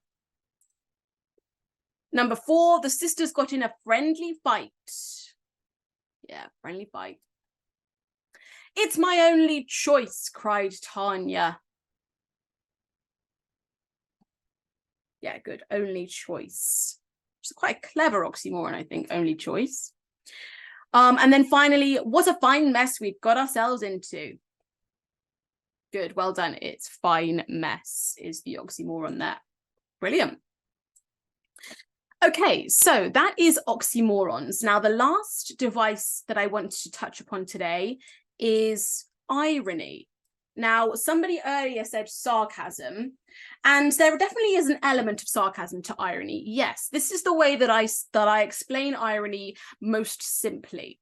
Number 4, the sisters got in a friendly fight. Yeah, friendly fight. It's my only choice, cried Tanya. Yeah, good. Only choice. Which is quite a clever oxymoron, I think. Only choice. And then finally, what a fine mess we've got ourselves into. Good. Well done. It's fine mess is the oxymoron there. Brilliant. Okay, so that is oxymorons. Now, the last device that I want to touch upon today is irony. Now, somebody earlier said sarcasm, and there definitely is an element of sarcasm to irony. Yes, this is the way that I explain irony most simply.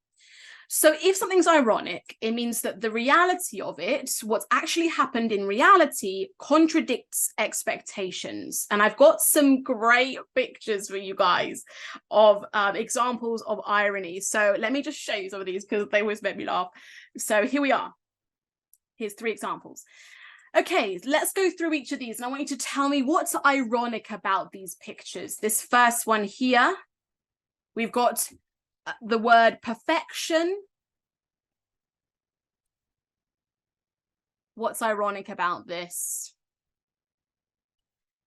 So if something's ironic, it means that the reality of it, what's actually happened in reality, contradicts expectations. And I've got some great pictures for you guys of examples of irony. So let me just show you some of these because they always make me laugh. So here we are. Here's 3 examples. Okay, let's go through each of these. And I want you to tell me what's ironic about these pictures. This first one here, we've got the word perfection. What's ironic about this?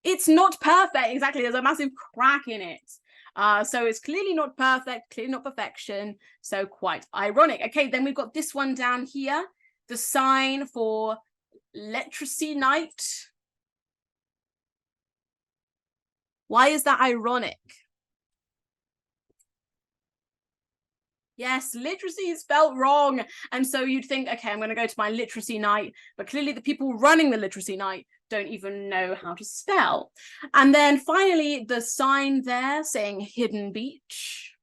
It's not perfect. Exactly. There's a massive crack in it. So it's clearly not perfect, clearly not perfection. So quite ironic. Okay, then we've got this one down here. The sign for literacy night. Why is that ironic? Yes, literacy is spelled wrong. And so you'd think, okay, I'm going to go to my literacy night, but clearly the people running the literacy night don't even know how to spell. And then finally, the sign there saying hidden beach.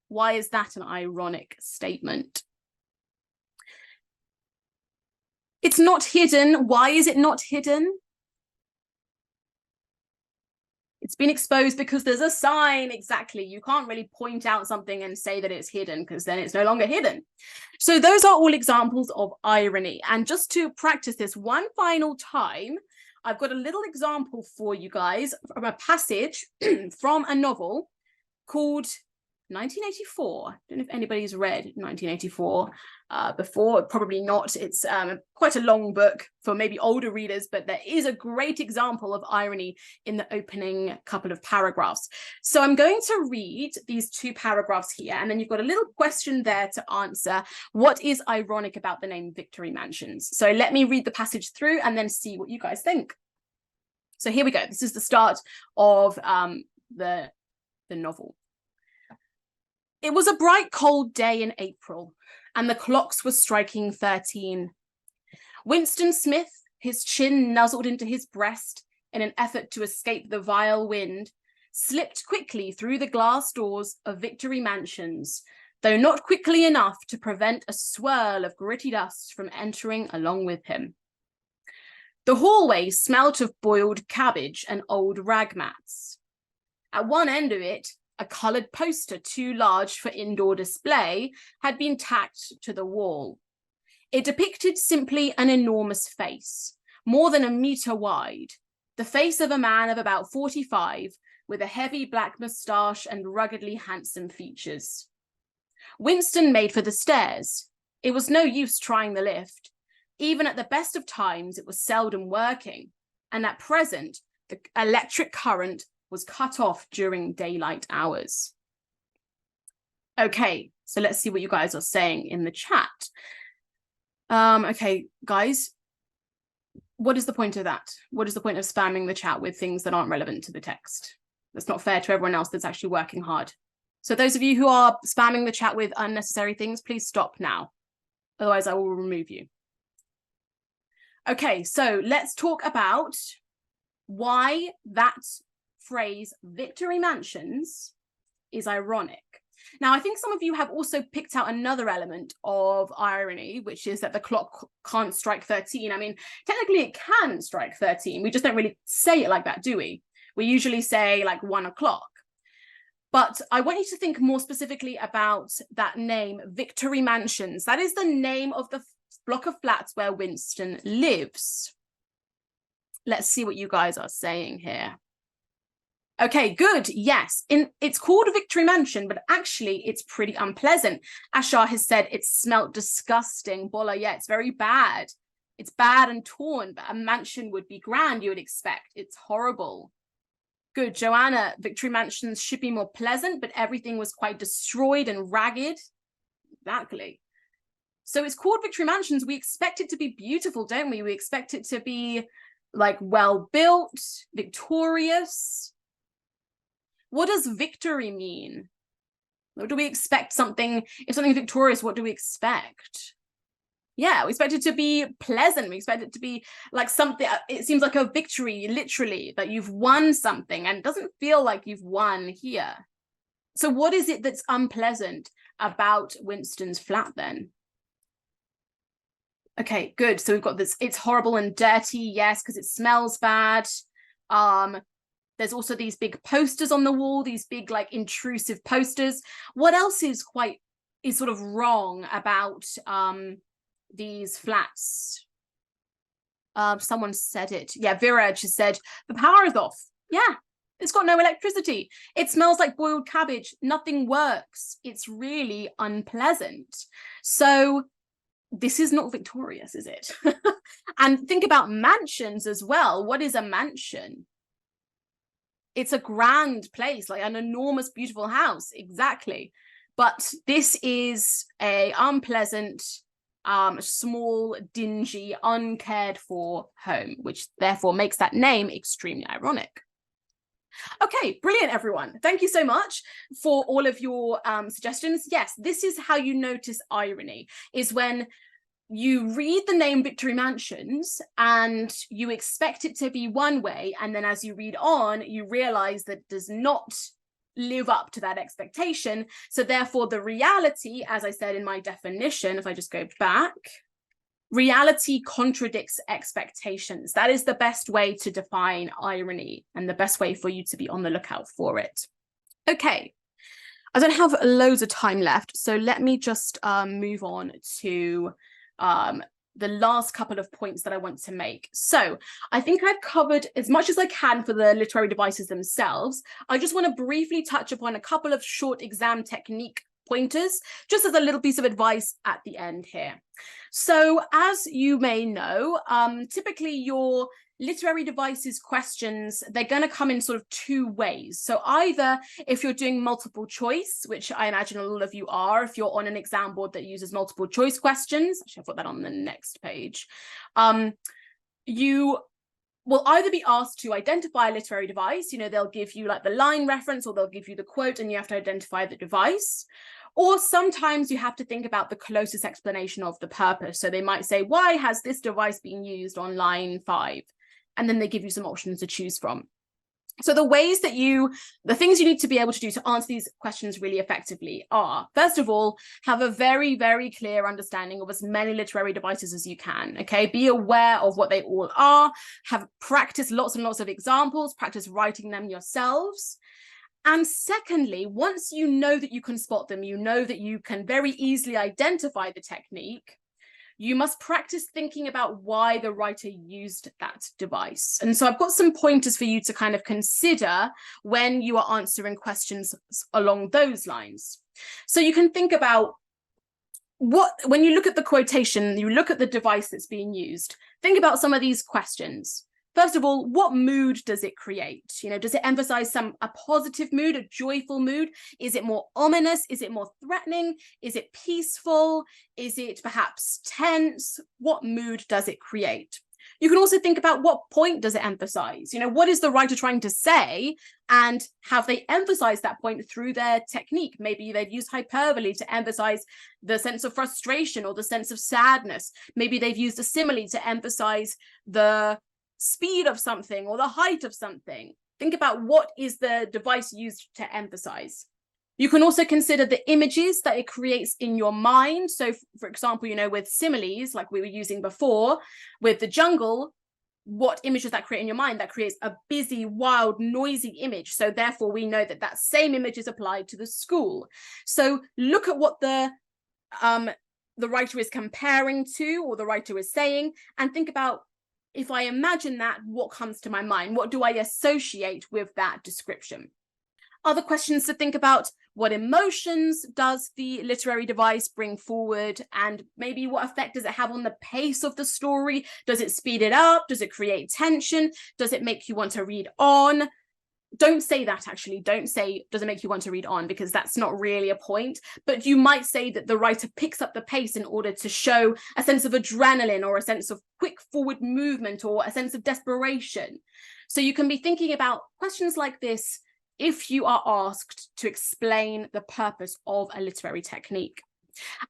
Why is that an ironic statement? It's not hidden. Why is it not hidden? It's been exposed because there's a sign. Exactly. You can't really point out something and say that it's hidden, because then it's no longer hidden. So those are all examples of irony. And just to practice this one final time, I've got a little example for you guys from a passage from a novel called 1984. I don't know if anybody's read 1984 before. Probably not. It's quite a long book for maybe older readers, but there is a great example of irony in the opening couple of paragraphs. So I'm going to read these 2 paragraphs here, and then you've got a little question there to answer. What is ironic about the name Victory Mansions? So let me read the passage through and then see what you guys think. So here we go. This is the start of the novel. It was a bright, cold day in April, and the clocks were striking 13. Winston Smith, his chin nuzzled into his breast in an effort to escape the vile wind, slipped quickly through the glass doors of Victory Mansions, though not quickly enough to prevent a swirl of gritty dust from entering along with him. The hallway smelt of boiled cabbage and old rag mats. At one end of it, a coloured poster too large for indoor display had been tacked to the wall. It depicted simply an enormous face, more than a metre wide, the face of a man of about 45, with a heavy black moustache and ruggedly handsome features. Winston made for the stairs. It was no use trying the lift. Even at the best of times, it was seldom working, and at present, the electric current was cut off during daylight hours. Okay, so let's see what you guys are saying in the chat. Okay, guys, what is the point of that? What is the point of spamming the chat with things that aren't relevant to the text? That's not fair to everyone else that's actually working hard. So those of you who are spamming the chat with unnecessary things, please stop now. Otherwise, I will remove you. Okay, so let's talk about why that phrase Victory Mansions is ironic. Now, I think some of you have also picked out another element of irony, which is that the clock can't strike 13. I mean, technically it can strike 13. We just don't really say it like that, do we? We usually say like 1 o'clock. But I want you to think more specifically about that name, Victory Mansions. That is the name of the block of flats where Winston lives. Let's see what you guys are saying here. Okay, good. Yes, it's called a Victory Mansion, but actually it's pretty unpleasant. Ashar has said it smelt disgusting. Bola, yeah, it's very bad. It's bad and torn, but a mansion would be grand, you would expect. It's horrible. Good, Joanna, Victory Mansions should be more pleasant, but everything was quite destroyed and ragged. Exactly. So it's called Victory Mansions. We expect it to be beautiful, don't we? We expect it to be like well built, victorious. What does victory mean? What do we expect something, if something victorious, what do we expect? Yeah, we expect it to be pleasant. We expect it to be like something, it seems like a victory, literally, that you've won something, and it doesn't feel like you've won here. So what is it that's unpleasant about Winston's flat then? Okay, good. So we've got this, it's horrible and dirty, yes, because it smells bad. There's also these big posters on the wall, these big like intrusive posters. What else is sort of wrong about these flats? Someone said it. Yeah, Viraj has said the power is off. Yeah, it's got no electricity. It smells like boiled cabbage. Nothing works. It's really unpleasant. So this is not victorious, is it? And think about mansions as well. What is a mansion? It's a grand place, like an enormous, beautiful house. Exactly. But this is a unpleasant, small, dingy, uncared for home, which therefore makes that name extremely ironic. Okay, brilliant, everyone. Thank you so much for all of your suggestions. Yes, this is how you notice irony, is when you read the name Victory Mansions and you expect it to be one way, and then as you read on, you realize that it does not live up to that expectation. So therefore the reality, as I said in my definition, if I just go back, Reality contradicts expectations. That is the best way to define irony and the best way for you to be on the lookout for it. Okay, I don't have loads of time left, so let me just move on to the last couple of points that I want to make. So I think I've covered as much as I can for the literary devices themselves. I just want to briefly touch upon a couple of short exam technique pointers, just as a little piece of advice at the end here. So as you may know, typically your literary devices questions, they're going to come in sort of two ways. So either if you're doing multiple choice, which I imagine a lot of you are, if you're on an exam board that uses multiple choice questions, actually I've got that on the next page, you will either be asked to identify a literary device, you know, they'll give you like the line reference or they'll give you the quote and you have to identify the device. Or sometimes you have to think about the closest explanation of the purpose. So they might say, why has this device been used on line 5? And then they give you some options to choose from. So the things you need to be able to do to answer these questions really effectively are, first of all, have a very, very clear understanding of as many literary devices as you can, okay? Be aware of what they all are, have practiced lots and lots of examples, practice writing them yourselves. And secondly, once you know that you can spot them, you know that you can very easily identify the technique, you must practice thinking about why the writer used that device. And so I've got some pointers for you to kind of consider when you are answering questions along those lines. So you can think about when you look at the quotation, you look at the device that's being used, think about some of these questions. First of all, what mood does it create? You know, does it emphasize a positive mood, a joyful mood? Is it more ominous? Is it more threatening? Is it peaceful? Is it perhaps tense? What mood does it create? You can also think about what point does it emphasize? You know, what is the writer trying to say? And have they emphasized that point through their technique? Maybe they've used hyperbole to emphasize the sense of frustration or the sense of sadness. Maybe they've used a simile to emphasize the speed of something or the height of something. Think about what is the device used to emphasize. You can also consider the images that it creates in your mind. So for example, you know, with similes, like we were using before, with the jungle, what image does that create in your mind? That creates a busy, wild, noisy image. So therefore we know that that same image is applied to the school. So look at what the writer is comparing to, or the writer is saying, and think about, if I imagine that, what comes to my mind? What do I associate with that description? Other questions to think about: what emotions does the literary device bring forward? And maybe what effect does it have on the pace of the story? Does it speed it up? Does it create tension? Does it make you want to read on? Don't say that, actually. Don't say, does it make you want to read on? Because that's not really a point. But you might say that the writer picks up the pace in order to show a sense of adrenaline or a sense of quick forward movement or a sense of desperation. So you can be thinking about questions like this if you are asked to explain the purpose of a literary technique.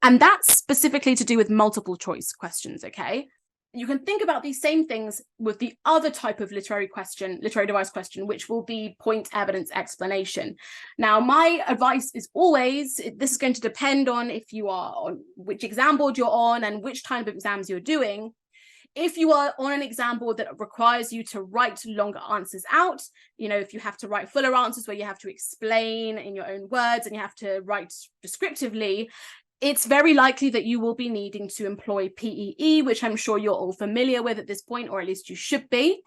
And that's specifically to do with multiple choice questions, okay? You can think about these same things with the other type of literary device question, which will be point, evidence, explanation. Now, my advice is always, this is going to depend on if you are on which exam board you're on and which type of exams you're doing. If you are on an exam board that requires you to write longer answers out, you know, if you have to write fuller answers where you have to explain in your own words and you have to write descriptively, it's very likely that you will be needing to employ PEE, which I'm sure you're all familiar with at this point, or at least you should be.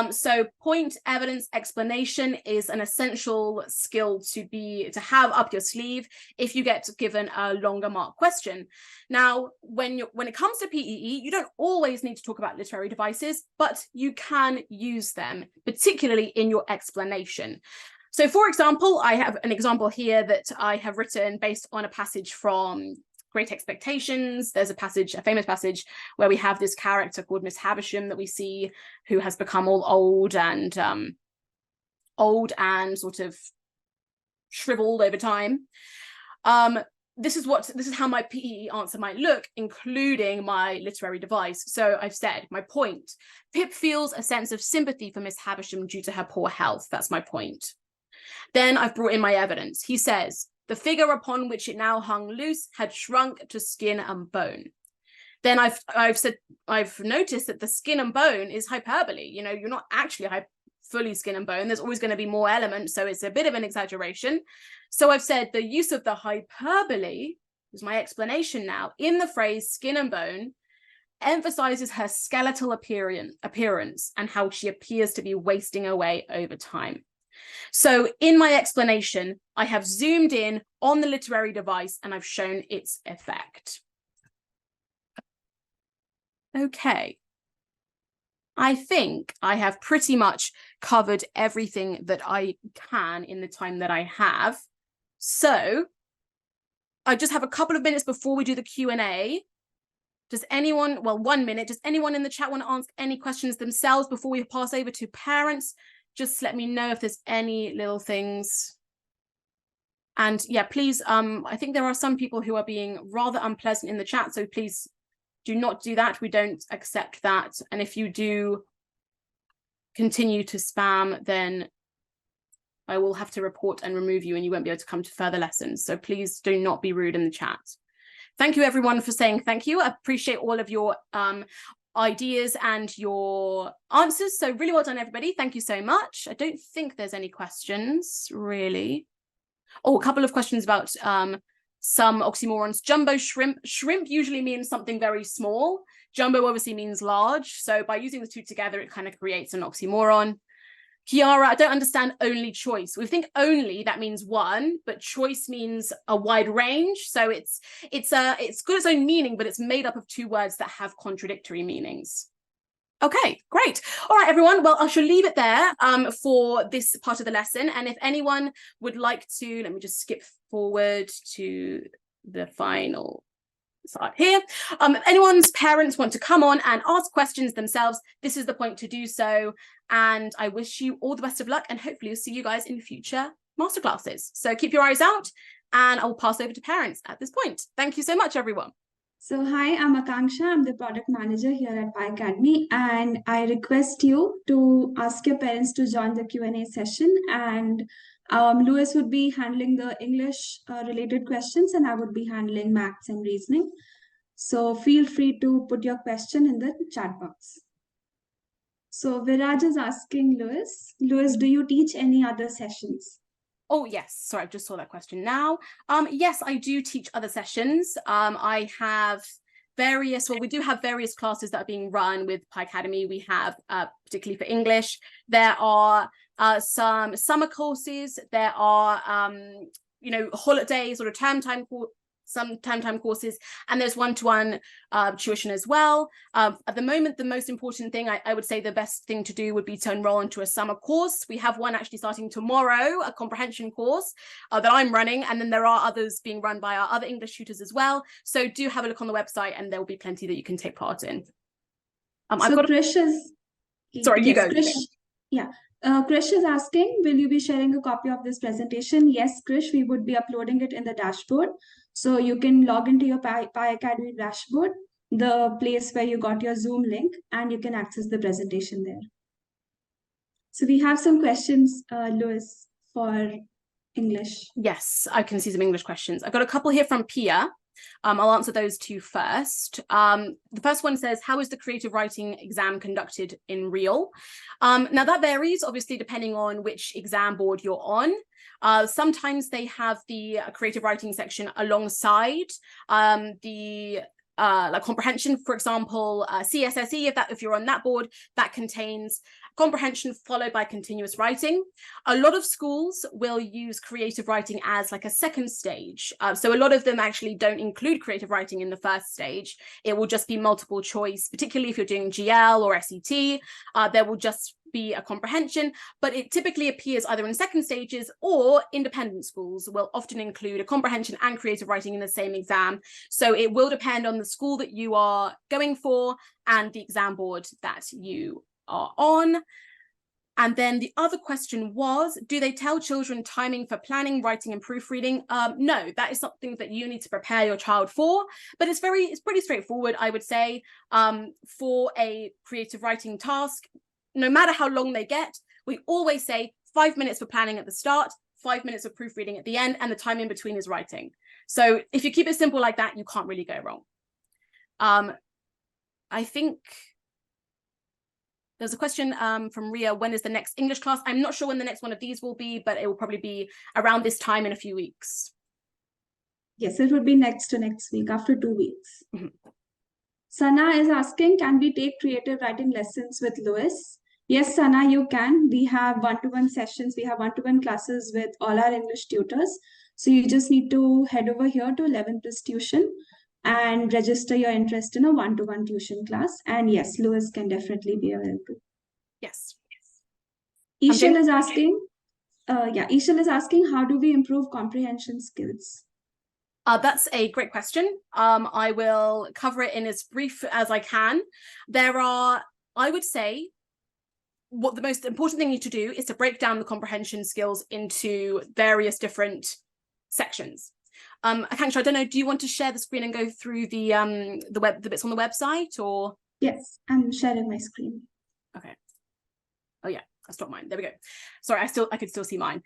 So point, evidence, explanation is an essential skill to have up your sleeve if you get given a longer mark question. Now, when it comes to PEE, you don't always need to talk about literary devices, but you can use them, particularly in your explanation. So for example, I have an example here that I have written based on a passage from Great Expectations. There's a famous passage where we have this character called Miss Havisham that we see, who has become all old and sort of shriveled over time. This is how my PEE answer might look, including my literary device. So I've said my point: Pip feels a sense of sympathy for Miss Havisham due to her poor health. That's my point. Then I've brought in my evidence. He says, the figure upon which it now hung loose had shrunk to skin and bone. then I've noticed that the skin and bone is hyperbole. You know, you're not actually fully skin and bone. There's always going to be more elements, so it's a bit of an exaggeration. So I've said the use of the hyperbole is my explanation now in the phrase skin and bone emphasizes her skeletal appearance and how she appears to be wasting away over time. So in my explanation, I have zoomed in on the literary device and I've shown its effect. Okay. I think I have pretty much covered everything that I can in the time that I have. So I just have a couple of minutes before we do the Q&A. Does anyone, well, 1 minute, does anyone in the chat want to ask any questions themselves before we pass over to parents? Just let me know if there's any little things. And yeah, please, I think there are some people who are being rather unpleasant in the chat, so please do not do that. We don't accept that. And if you do continue to spam, then I will have to report and remove you and you won't be able to come to further lessons. So please do not be rude in the chat. Thank you everyone for saying thank you. I appreciate all of your ideas and your answers. So really well done, everybody. Thank you so much. I don't think there's any questions really. Oh, a couple of questions about some oxymorons. Jumbo shrimp. Shrimp usually means something very small. Jumbo obviously means large. So by using the two together, it kind of creates an oxymoron. Kiara, I don't understand only choice. We think only, that means one, but choice means a wide range. So it's got its own meaning, but it's made up of two words that have contradictory meanings. Okay, great. All right, everyone. Well, I shall leave it there for this part of the lesson. And if anyone would like to, let me just skip forward to the final slide here. If anyone's parents want to come on and ask questions themselves, this is the point to do so. And I wish you all the best of luck and hopefully we'll see you guys in future masterclasses. So keep your eyes out and I will pass over to parents at this point. Thank you so much, everyone. So hi, I'm Akanksha. I'm the product manager here at Pi Academy, and I request you to ask your parents to join the Q&A session. And Louis would be handling the English related questions, and I would be handling maths and reasoning. So feel free to put your question in the chat box. So Viraj is asking Louis, do you teach any other sessions? Oh, yes. Sorry, I just saw that question now. Yes, I do teach other sessions. I have we do have various classes that are being run with Pi Academy. We have, particularly for English, there are some summer courses. There are, holidays or some term time courses, and there's one-to-one tuition as well. At the moment, the most important thing, I would say the best thing to do would be to enroll into a summer course. We have one actually starting tomorrow, a comprehension course that I'm running, and then there are others being run by our other English tutors as well. So do have a look on the website and there will be plenty that you can take part in. Krish is... Sorry, you go. Krish is asking, will you be sharing a copy of this presentation? Yes, Krish, we would be uploading it in the dashboard. So you can log into your Pi Academy dashboard, the place where you got your Zoom link, and you can access the presentation there. So we have some questions, Louis, for English. Yes, I can see some English questions. I've got a couple here from Pia. I'll answer those two first. The first one says, how is the creative writing exam conducted in real? Now that varies, obviously, depending on which exam board you're on. Sometimes they have the creative writing section alongside like comprehension, for example, CSSE, if you're on that board, that contains comprehension followed by continuous writing. A lot of schools will use creative writing as like a second stage. So a lot of them actually don't include creative writing in the first stage. It will just be multiple choice, particularly if you're doing GL or SET, there will just be a comprehension, but it typically appears either in second stages or independent schools will often include a comprehension and creative writing in the same exam. So it will depend on the school that you are going for and the exam board that you are on. And then the other question was, do they tell children timing for planning, writing and proofreading? No, that is something that you need to prepare your child for, but it's pretty straightforward, I would say. For a creative writing task, no matter how long they get, we always say 5 minutes for planning at the start, 5 minutes of proofreading at the end, and the time in between is writing. So if you keep it simple like that, you can't really go wrong. I think there's a question from Ria, when is the next English class? I'm not sure when the next one of these will be, but it will probably be around this time in a few weeks. Yes, it would be next to next week, after 2 weeks. Mhm. Sana is asking, can we take creative writing lessons with Louis? Yes, Sana, you can. We have one-to-one sessions. We have one-to-one classes with all our English tutors. So you just need to head over here to 11 Plus Tuition and register your interest in a one-to-one tuition class. And yes, Louis can definitely be available. Yes. Ishal is asking, Ishal is asking, how do we improve comprehension skills? That's a great question. I will cover it in as brief as I can. There are, I would say, what the most important thing you need to do is to break down the comprehension skills into various different sections. Akanksha, I don't know, do you want to share the screen and go through the bits on the website, or? Yes, I'm sharing my screen. Okay. Oh yeah, I stopped mine. There we go. Sorry, I could still see mine.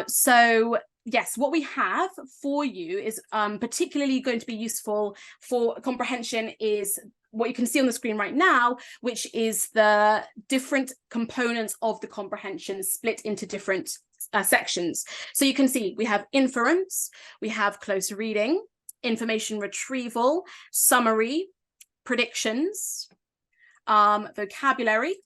So yes, what we have for you is particularly going to be useful for comprehension is what you can see on the screen right now, which is the different components of the comprehension split into different sections. So you can see we have inference, we have close reading, information retrieval, summary, predictions, vocabulary.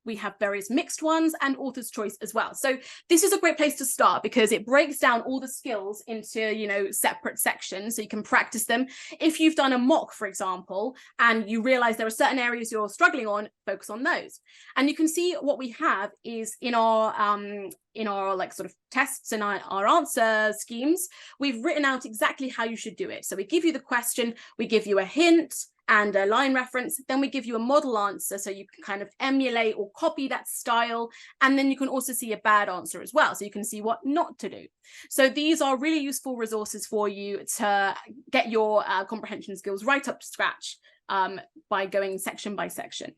We have various mixed ones and author's choice as well. So this is a great place to start because it breaks down all the skills into, you know, separate sections so you can practice them. If you've done a mock, for example, and you realize there are certain areas you're struggling on, focus on those. And you can see what we have is in our like sort of tests and our answer schemes, we've written out exactly how you should do it. So we give you the question, we give you a hint and a line reference, then we give you a model answer so you can kind of emulate or copy that style, and then you can also see a bad answer as well, so you can see what not to do. So these are really useful resources for you to get your comprehension skills right up to scratch by going section by section.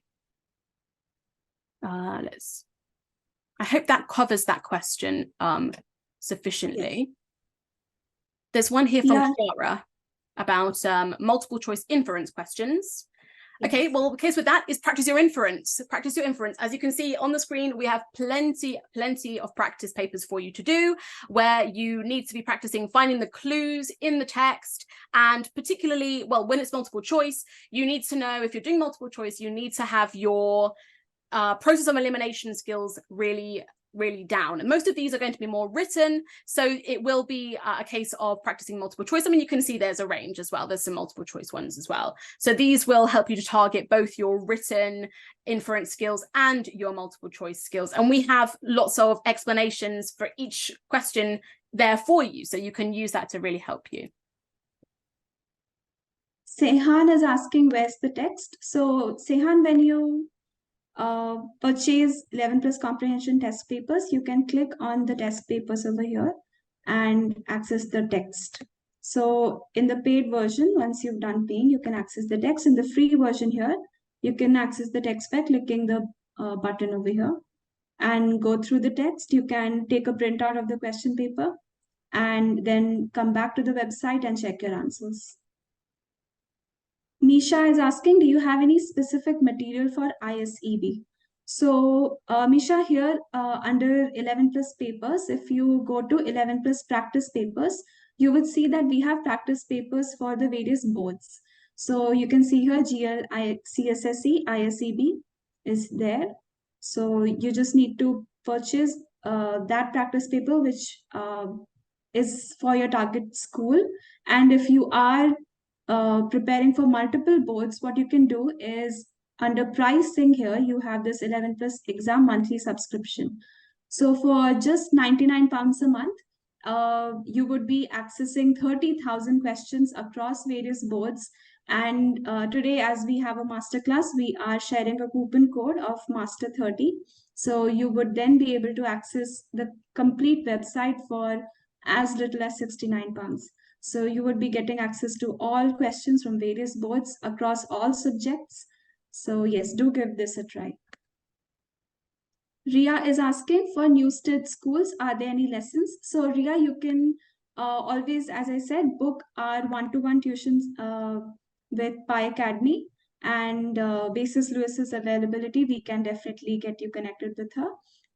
I hope that covers that question sufficiently. Yes. There's one here from Clara about multiple choice inference questions. Yes. Okay, well, the case with that is practice your inference. Practice your inference. As you can see on the screen, we have plenty of practice papers for you to do, where you need to be practicing finding the clues in the text. And particularly, well, when it's multiple choice, you need to know, if you're doing multiple choice, you need to have your process of elimination skills really down. And most of these are going to be more written, so it will be a case of practicing multiple choice. I mean, you can see there's a range as well. There's some multiple choice ones as well. So these will help you to target both your written inference skills and your multiple choice skills. And we have lots of explanations for each question there for you, so you can use that to really help you. Sehan is asking, where's the text? So Sehan, when you purchase 11 Plus comprehension test papers, you can click on the test papers over here and access the text. So in the paid version, once you've done paying, you can access the text. In the free version here, you can access the text by clicking the button over here and go through the text. You can take a printout of the question paper and then come back to the website and check your answers. Misha is asking, do you have any specific material for ISEB? So Misha, here under 11 Plus papers, if you go to 11 Plus practice papers, you would see that we have practice papers for the various boards. So you can see here GL, CSSE, ISEB is there. So you just need to purchase that practice paper, which is for your target school. And if you are preparing for multiple boards, what you can do is under pricing here, you have this 11 Plus exam monthly subscription. So for just £99 a month, you would be accessing 30,000 questions across various boards. And today, as we have a masterclass, we are sharing a coupon code of Master30. So you would then be able to access the complete website for as little as £69. So you would be getting access to all questions from various boards across all subjects. So yes, do give this a try. Ria is asking, for new state schools, are there any lessons? So Ria, you can always, as I said, book our one-to-one tuitions with Pi Academy. And basis Lewis's availability, we can definitely get you connected with her.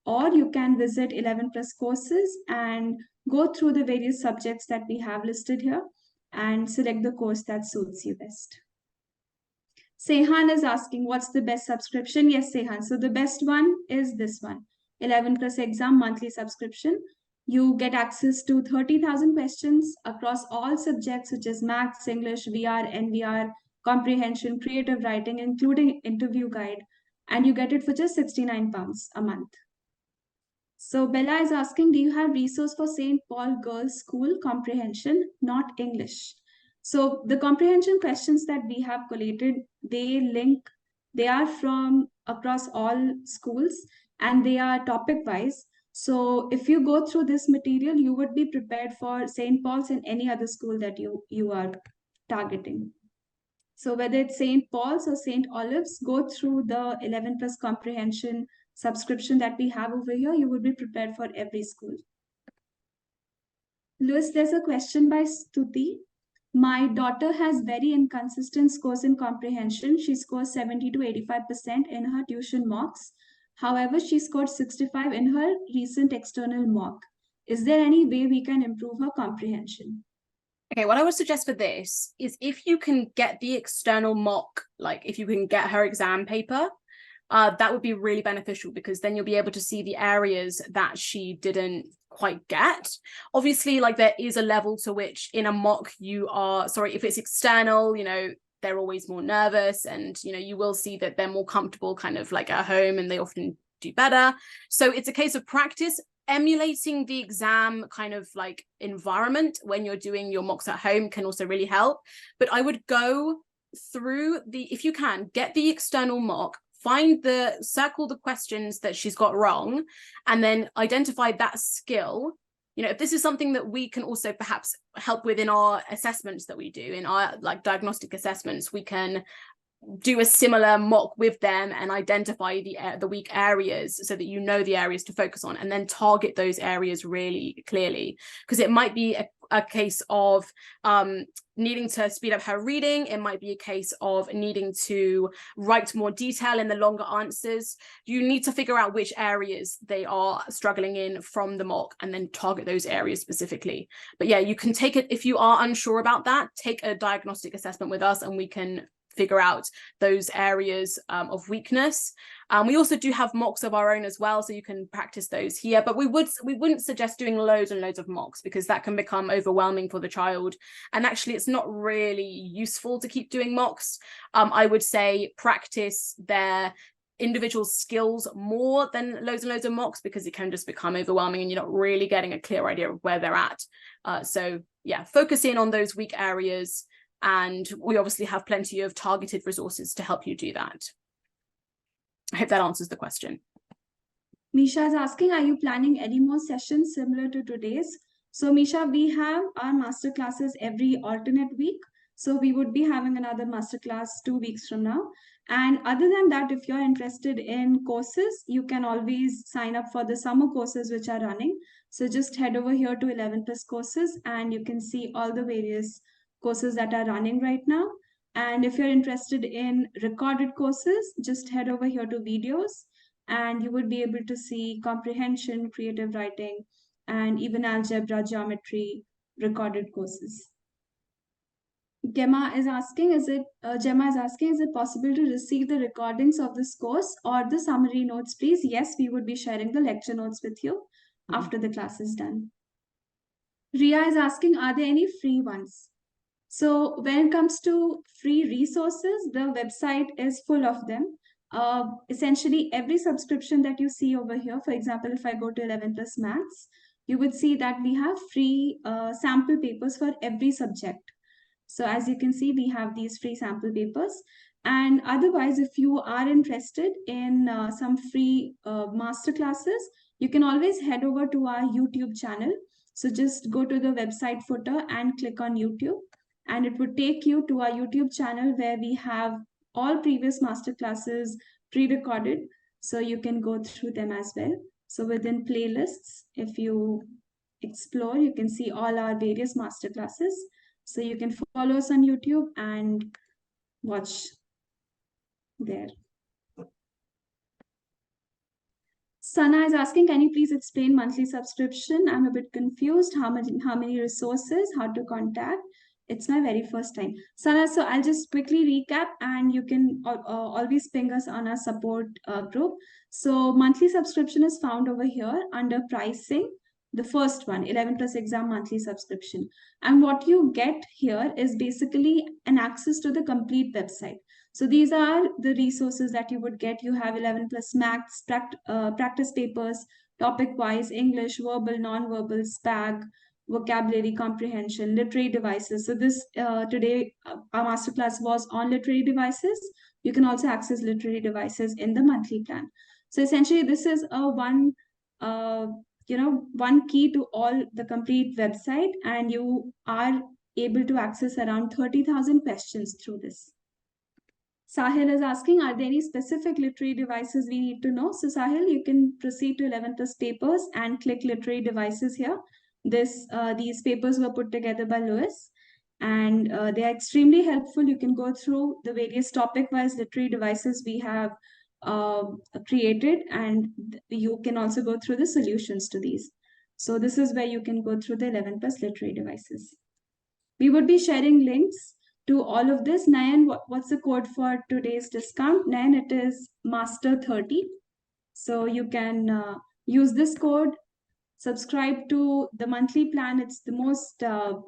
Or you can visit 11 plus courses and go through the various subjects that we have listed here and select the course that suits you best. Sehan is asking, what's the best subscription? Yes, Sehan. So the best one is this one, 11 plus exam monthly subscription. You get access to 30,000 questions across all subjects, such as maths, English, VR, NVR, comprehension, creative writing, including interview guide. And you get it for just £69 a month. So Bella is asking, do you have resource for St. Paul Girls School comprehension, not English? So the comprehension questions that we have collated, they are from across all schools and they are topic wise. So if you go through this material, you would be prepared for St. Paul's and any other school that you are targeting. So whether it's St. Paul's or St. Olive's, go through the 11 plus comprehension subscription that we have over here. You will be prepared for every school. Louis, there's a question by Stuti. My daughter has very inconsistent scores in comprehension. She scores 70 to 85% in her tuition mocks. However, she scored 65 in her recent external mock. Is there any way we can improve her comprehension? Okay, what I would suggest for this is if you can get the external mock, like if you can get her exam paper, that would be really beneficial because then you'll be able to see the areas that she didn't quite get. Obviously, like there is a level to which in a mock if it's external, they're always more nervous and, you will see that they're more comfortable kind of like at home and they often do better. So it's a case of practice, emulating the exam kind of like environment when you're doing your mocks at home can also really help. But I would go through if you can, get the external mock, circle the questions that she's got wrong, and then identify that skill. If this is something that we can also perhaps help with in our assessments that we do, in our like diagnostic assessments, we can do a similar mock with them and identify the weak areas so that you know the areas to focus on and then target those areas really clearly, because it might be a case of needing to speed up her reading. It might be a case of needing to write more detail in the longer answers. You need to figure out which areas they are struggling in from the mock and then target those areas specifically. But yeah, you can take it, if you are unsure about that, take a diagnostic assessment with us and we can figure out those areas of weakness. We also do have mocks of our own as well, so you can practice those here, but we wouldn't suggest doing loads and loads of mocks because that can become overwhelming for the child, and actually it's not really useful to keep doing mocks. I would say practice their individual skills more than loads and loads of mocks because it can just become overwhelming and you're not really getting a clear idea of where they're at. So yeah, focus in on those weak areas, and we obviously have plenty of targeted resources to help you do that. I hope that answers the question. Misha is asking, are you planning any more sessions similar to today's? So Misha, we have our master classes every alternate week. So we would be having another masterclass 2 weeks from now. And other than that, if you're interested in courses, you can always sign up for the summer courses which are running. So just head over here to 11 plus courses and you can see all the various courses that are running right now. And if you're interested in recorded courses, just head over here to videos and you would be able to see comprehension, creative writing, and even algebra, geometry, recorded courses. Gemma is asking, is it possible to receive the recordings of this course or the summary notes, please? Yes, we would be sharing the lecture notes with you after the class is done. Ria is asking, are there any free ones? So when it comes to free resources, the website is full of them. Essentially, every subscription that you see over here, for example, if I go to 11 plus maths, you would see that we have free sample papers for every subject. So as you can see, we have these free sample papers. And otherwise, if you are interested in some free master classes, you can always head over to our YouTube channel. So just go to the website footer and click on YouTube. And it would take you to our YouTube channel where we have all previous master classes pre-recorded. So you can go through them as well. So within playlists, if you explore, you can see all our various master classes. So you can follow us on YouTube and watch Sana is asking, can you please explain monthly subscription? I'm a bit confused. How many resources, how to contact? It's my very first time. Sana, so I'll just quickly recap and you can always ping us on our support group. So monthly subscription is found over here under pricing. The first one, 11 plus exam monthly subscription. And what you get here is basically an access to the complete website. So these are the resources that you would get. You have 11 plus maths, practice papers, topic wise, English, verbal, non-verbal, SPAG, vocabulary, comprehension, literary devices. So this today, our masterclass was on literary devices. You can also access literary devices in the monthly plan. So essentially, this is a one key to all the complete website, and you are able to access around 30,000 questions through this. Sahil is asking, are there any specific literary devices we need to know? So Sahil, you can proceed to 11 plus papers and click literary devices here. These papers were put together by Lewis, and they are extremely helpful. You can go through the various topic-wise literary devices we have created, and you can also go through the solutions to these. So this is where you can go through the 11 plus literary devices. We would be sharing links to all of this. Nayan, what's the code for today's discount? Nayan, it is master30. So you can use this code, subscribe to the monthly plan. It's the most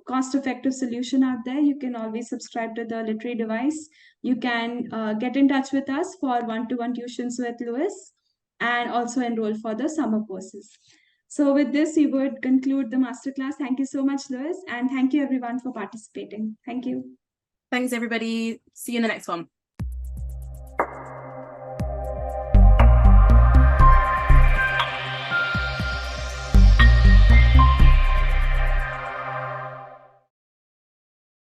cost-effective solution out there. You can always subscribe to the literary device. You can get in touch with us for one-to-one tuitions with Lewis and also enroll for the summer courses. So with this, we would conclude the masterclass. Thank you so much, Lewis, and thank you everyone for participating. Thank you. Thanks, everybody. See you in the next one.